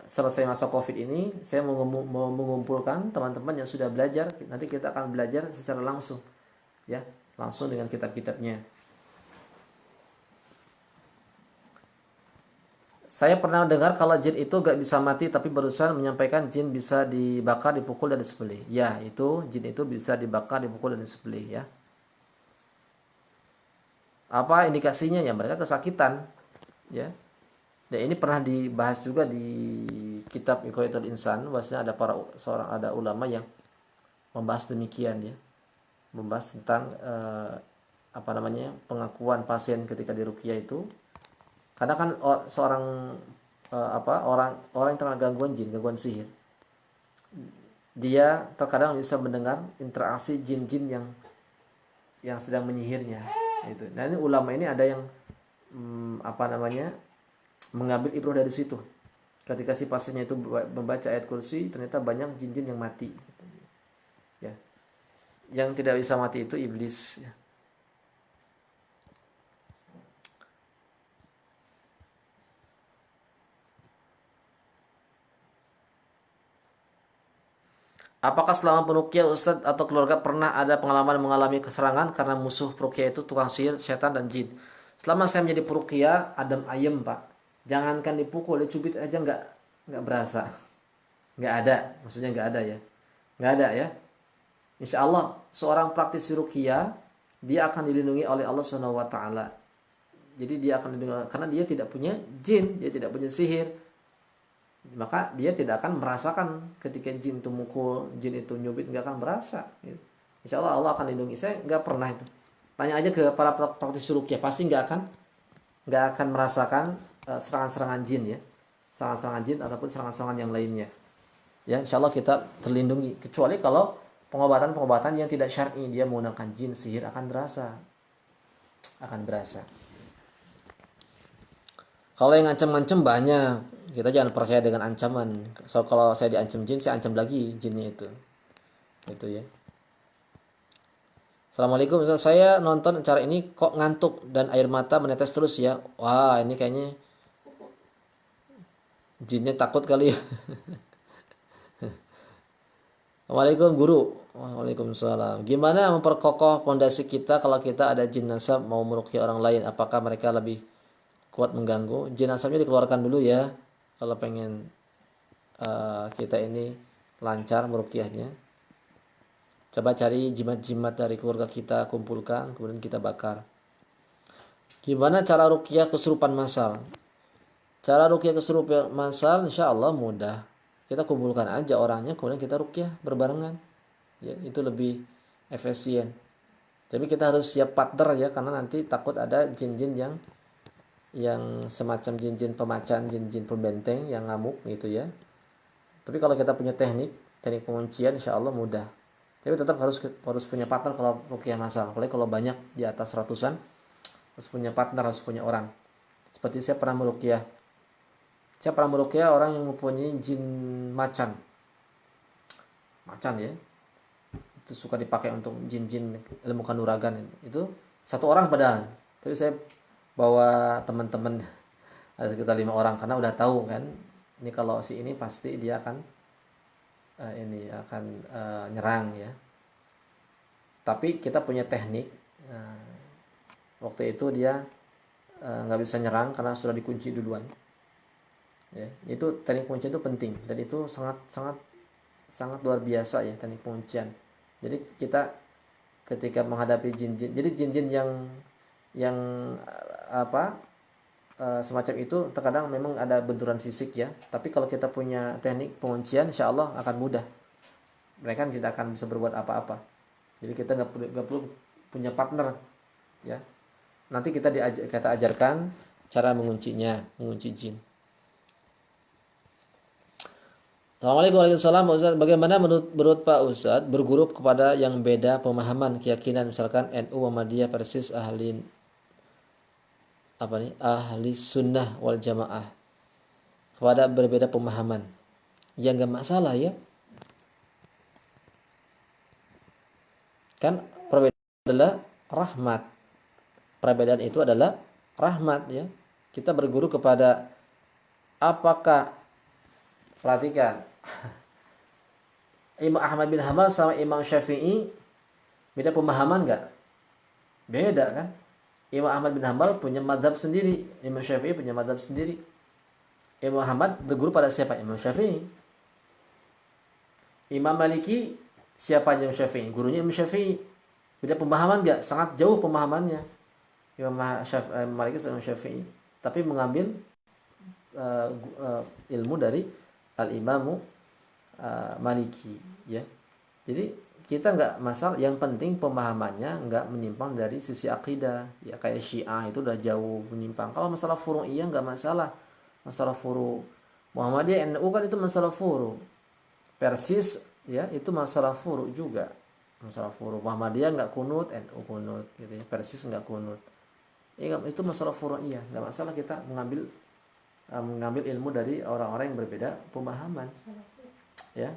selesai masa Covid ini, saya mau mengumpulkan teman-teman yang sudah belajar. Nanti kita akan belajar secara langsung ya, langsung dengan kitab-kitabnya. Saya pernah dengar kalau jin itu gak bisa mati, tapi barusan menyampaikan jin bisa dibakar, dipukul, dan disembelih. Ya, itu jin itu bisa dibakar, dipukul, dan disembelih ya. Apa indikasinya? Ya mereka kesakitan ya. Dan ini pernah dibahas juga di kitab Iqa'idatul Insan, bahwasanya ada ulama yang membahas demikian ya. Membahas tentang apa namanya, pengakuan pasien ketika diruqyah itu. Karena kan seorang orang orang yang terkena gangguan jin, gangguan sihir, dia terkadang bisa mendengar interaksi jin-jin yang sedang menyihirnya itu. Nah, ini ulama ini ada yang apa namanya, mengambil ibrah dari situ. Ketika si pasiennya itu membaca ayat kursi, ternyata banyak jin-jin yang mati gitu. Ya. Yang tidak bisa mati itu iblis ya. Apakah selama peruqyah Ustadz atau keluarga pernah ada pengalaman mengalami keserangan karena musuh peruqyah itu tukang sihir, setan dan jin? Selama saya menjadi peruqyah, adem ayem Pak. Jangankan dipukul, dicubit aja nggak berasa. Nggak ada, maksudnya nggak ada ya. Nggak ada ya. Insya Allah seorang praktisi ruqyah dia akan dilindungi oleh Allah Subhanahu Wa Taala. Jadi dia akan dilindungi karena dia tidak punya jin, dia tidak punya sihir. Maka dia tidak akan merasakan ketika jin itu mukul, jin itu nyubit, nggak akan berasa. Insya Allah Allah akan lindungi. Saya nggak pernah itu. Tanya aja ke para praktisi ruqyah, pasti nggak akan merasakan serangan-serangan jin ya, serangan-serangan jin ataupun serangan-serangan yang lainnya. Ya, insya Allah kita terlindungi. Kecuali kalau pengobatan-pengobatan yang tidak syar'i, dia menggunakan jin, sihir, akan berasa. Kalau yang ngancam-ngancam banyak, kita jangan percaya dengan ancaman. So kalau saya diancam jin, saya ancam lagi jinnya itu ya. Assalamualaikum, Ustaz. Saya nonton acara ini kok ngantuk dan air mata menetes terus ya. Wah, ini kayaknya jinnya takut kali ya. Assalamualaikum guru. Waalaikumsalam. Gimana memperkokoh pondasi kita kalau kita ada jin nasab mau meruqyah orang lain? Apakah mereka lebih kuat mengganggu? Jin nasabnya dikeluarkan dulu ya. Kalau pengen kita ini lancar meruqyahnya. Coba cari jimat-jimat dari keluarga kita, kumpulkan, kemudian kita bakar. Gimana cara ruqyah kesurupan massal? Cara ruqyah kesurupan massal insya Allah mudah. Kita kumpulkan aja orangnya, kemudian kita ruqyah berbarengan. Ya, itu lebih efisien. Tapi kita harus siap partner ya, karena nanti takut ada jin-jin yang semacam jin-jin pemacan, jin-jin pembenteng yang ngamuk gitu ya. Tapi kalau kita punya teknik penguncian insya Allah mudah. Tapi tetap harus punya partner kalau ruqyah massal. Apalagi kalau banyak di atas ratusan, harus punya partner, harus punya orang. Seperti saya pernah meruqyah orang yang mempunyai jin macan ya. Itu suka dipakai untuk jin-jin ilmu kanuragan. Itu satu orang padahal. Tapi saya bawa teman-teman ada sekitar 5 orang karena udah tahu kan. Ini kalau si ini pasti dia akan nyerang ya. Tapi kita punya teknik. Waktu itu dia nggak bisa nyerang karena sudah dikunci duluan. Ya, itu teknik penguncian itu penting dan itu sangat luar biasa ya teknik penguncian. Jadi kita ketika menghadapi jin-jin, jadi jin-jin yang semacam itu terkadang memang ada benturan fisik ya. Tapi kalau kita punya teknik penguncian, insya Allah akan mudah. Mereka tidak akan bisa berbuat apa-apa. Jadi kita nggak perlu punya partner ya. Nanti kita ajarkan cara mengunci jin. Assalamualaikum warahmatullahi wabarakatuh. Ustaz, bagaimana menurut Pak Ustaz berguru kepada yang beda pemahaman keyakinan, misalkan NU, Muhammadiyah, Persis, ahli sunnah wal jamaah, kepada berbeda pemahaman? Ya nggak masalah ya. Kan perbedaan adalah rahmat. Perbedaan itu adalah rahmat ya. Kita berguru kepada, apakah, perhatikan, Imam Ahmad bin Hanbal sama Imam Syafi'i beda pemahaman nggak? Beda kan? Imam Ahmad bin Hanbal punya madhab sendiri, Imam Syafi'i punya madhab sendiri. Imam Ahmad berguru pada siapa? Imam Syafi'i. Imam Maliki siapa Imam Syafi'i? Gurunya Imam Syafi'i. Beda pemahaman nggak? Sangat jauh pemahamannya. Imam Maliki sama Imam Syafi'i, tapi mengambil ilmu dari Al-Imamu Maliki ya. Jadi kita nggak masalah, yang penting pemahamannya nggak menyimpang dari sisi akidah. Ya kayak Syiah itu udah jauh menyimpang. Kalau masalah furu iya nggak masalah. Masalah furu Muhammadiyah NU kan itu masalah furu. Persis ya itu masalah furu juga. Masalah furu Muhammadiyah nggak kunut, NU kunut gitu ya. Persis nggak kunut. Ya, itu masalah furu iya, nggak masalah kita mengambil ilmu dari orang-orang yang berbeda pemahaman. Ya.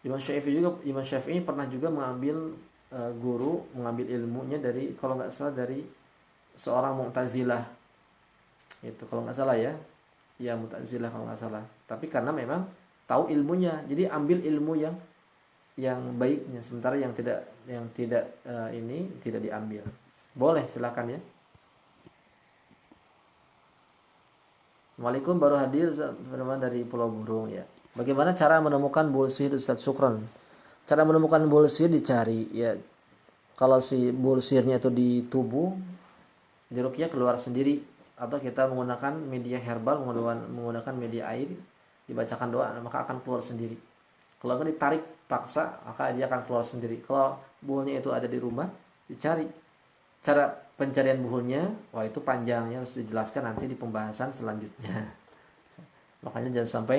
Imam Syafi'i pernah juga mengambil mengambil ilmunya dari, kalau nggak salah, dari seorang Mu'tazilah. Itu kalau nggak salah ya. Ya Mu'tazilah kalau nggak salah. Tapi karena memang tahu ilmunya, jadi ambil ilmu yang baiknya, sementara yang tidak ini tidak diambil. Boleh, silakan ya. Assalamualaikum, baru hadir dari Pulau Burung ya. Bagaimana cara menemukan bulsir, Ustaz? Syukran. Cara menemukan bulsir dicari ya. Kalau si bulsirnya itu di tubuh, jeruknya keluar sendiri, atau kita menggunakan media herbal, menggunakan media air, dibacakan doa, maka akan keluar sendiri. Kalau nggak ditarik paksa, maka dia akan keluar sendiri. Kalau buhulnya itu ada di rumah, dicari. Cara pencarian buhulnya, wah itu panjangnya, harus dijelaskan nanti di pembahasan selanjutnya. Makanya jangan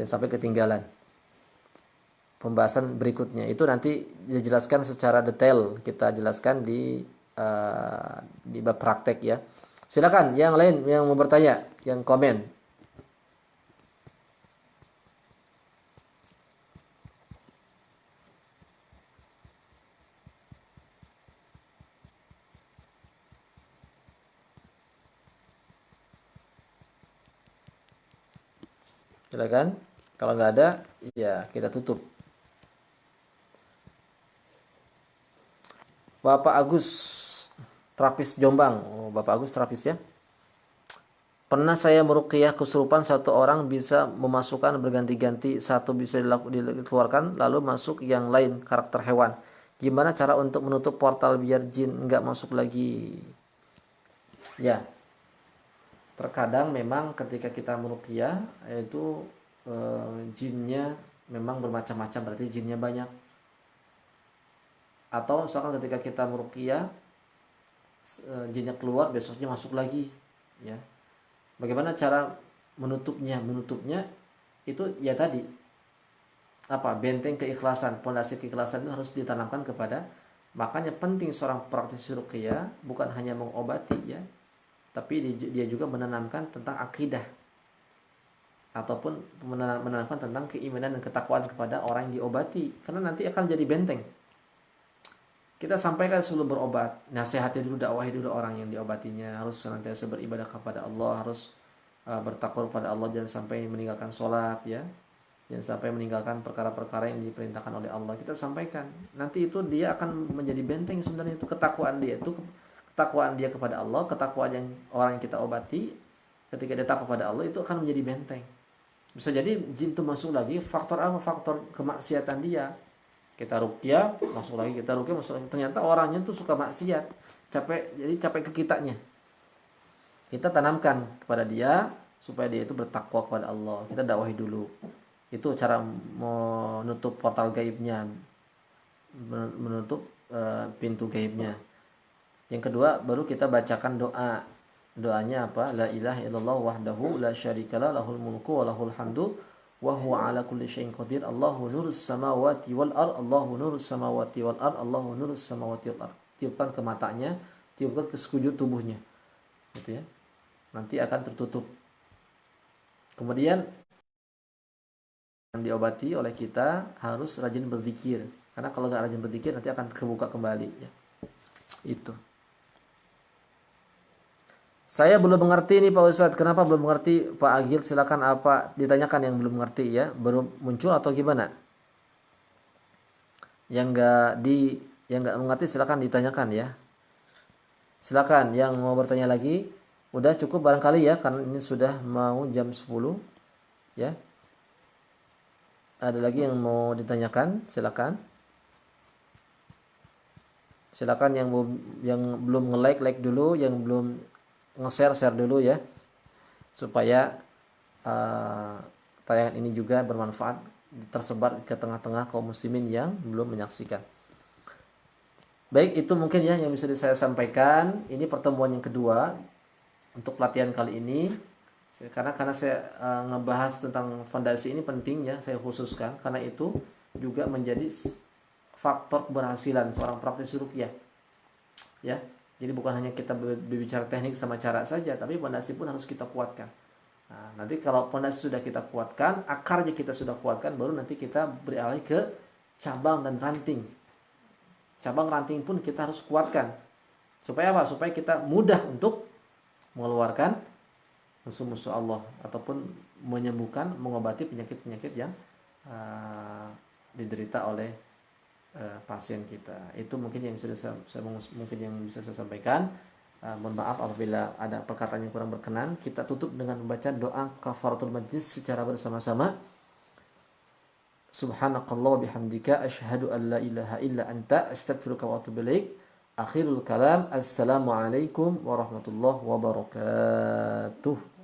sampai ketinggalan pembahasan berikutnya. Itu nanti dijelaskan secara detail, kita jelaskan di bab praktek ya. Silakan yang lain yang mau bertanya, yang komen. Silakan. Kalau nggak ada, ya kita tutup. Bapak Agus, terapis Jombang. Oh, Bapak Agus terapis ya. Pernah saya meruqyah kesurupan, satu orang bisa memasukkan berganti-ganti, satu bisa dikeluarkan lalu masuk yang lain karakter hewan. Gimana cara untuk menutup portal biar jin nggak masuk lagi? Ya, terkadang memang ketika kita meruqyah itu jinnya memang bermacam-macam, berarti jinnya banyak. Atau misalkan ketika kita meruqyah jinnya keluar, besoknya masuk lagi ya. Bagaimana cara menutupnya? Menutupnya itu ya tadi, benteng keikhlasan, pondasi keikhlasan itu harus ditanamkan kepada. Makanya penting seorang praktisi ruqyah bukan hanya mengobati ya, tapi dia juga menanamkan tentang akidah, ataupun menanamkan tentang keimanan dan ketakwaan kepada orang yang diobati, karena nanti akan jadi benteng. Kita sampaikan sebelum berobat, nasihati dulu, dakwahi dulu orang yang diobatinya, harus senantiasa beribadah kepada Allah, harus bertakwa kepada Allah, jangan sampai meninggalkan sholat ya, jangan sampai meninggalkan perkara-perkara yang diperintahkan oleh Allah. Kita sampaikan, nanti itu dia akan menjadi benteng sebenarnya. Itu ketakwaan dia kepada Allah, ketakwaan yang orang yang kita obati, ketika dia takwa kepada Allah itu akan menjadi benteng. Bisa jadi jin itu masuk lagi, faktor apa? Faktor kemaksiatan dia. Kita ruqyah, masuk lagi, kita ruqyah, masuk lagi. Ternyata orangnya tuh suka maksiat, capek ke kitanya. Kita tanamkan kepada dia supaya dia itu bertakwa kepada Allah. Kita dakwahi dulu. Itu cara menutup portal gaibnya, menutup pintu gaibnya. Yang kedua, baru kita bacakan doa. Doanya apa? La ilaha illallah wahdahu la syarikalah, lahul mulku wa lahul hamdu wa huwa ala kulli syai'in qadir. Allahu nurus samawati wal ard, Allahu nurus samawati wal ard, Allahu nurus samawati wal ard. Tiupkan ke matanya, tiupkan ke sekujur tubuhnya. Gitu ya. Nanti akan tertutup. Kemudian yang diobati oleh kita harus rajin berzikir. Karena kalau nggak rajin berzikir nanti akan kebuka kembali ya. Itu. Saya belum mengerti nih Pak Ustadz. Kenapa belum mengerti Pak Agil? Silakan ditanyakan yang belum mengerti ya. Baru muncul atau gimana? Yang nggak mengerti silakan ditanyakan ya. Silakan yang mau bertanya lagi. Udah cukup barangkali ya, karena ini sudah mau jam 10 ya. Ada lagi yang mau ditanyakan? Silakan. Silakan yang belum like dulu, yang belum share dulu ya, supaya tayangan ini juga bermanfaat tersebar ke tengah-tengah kaum muslimin yang belum menyaksikan. Baik, itu mungkin ya yang bisa saya sampaikan. Ini pertemuan yang kedua untuk pelatihan kali ini. Karena saya ngebahas tentang fondasi ini penting ya, saya khususkan karena itu juga menjadi faktor keberhasilan seorang praktisi ruqyah. Ya. Jadi bukan hanya kita berbicara teknik sama cara saja, tapi fondasi pun harus kita kuatkan. Nah, nanti kalau fondasi sudah kita kuatkan, akarnya kita sudah kuatkan, baru nanti kita beralih ke cabang dan ranting. Cabang ranting pun kita harus kuatkan. Supaya apa? Supaya kita mudah untuk mengeluarkan musuh-musuh Allah ataupun menyembuhkan, mengobati penyakit-penyakit yang diderita oleh pasien kita. Itu mungkin yang bisa saya sampaikan. Mohon maaf apabila ada perkataan yang kurang berkenan. Kita tutup dengan membaca doa kafaratul majlis secara bersama-sama. Subhanakallah wa bihamdika asyhadu an la ilaha illa anta astaghfiruka wa atubu ilaik. Akhirul kalam. Assalamualaikum warahmatullahi wabarakatuh.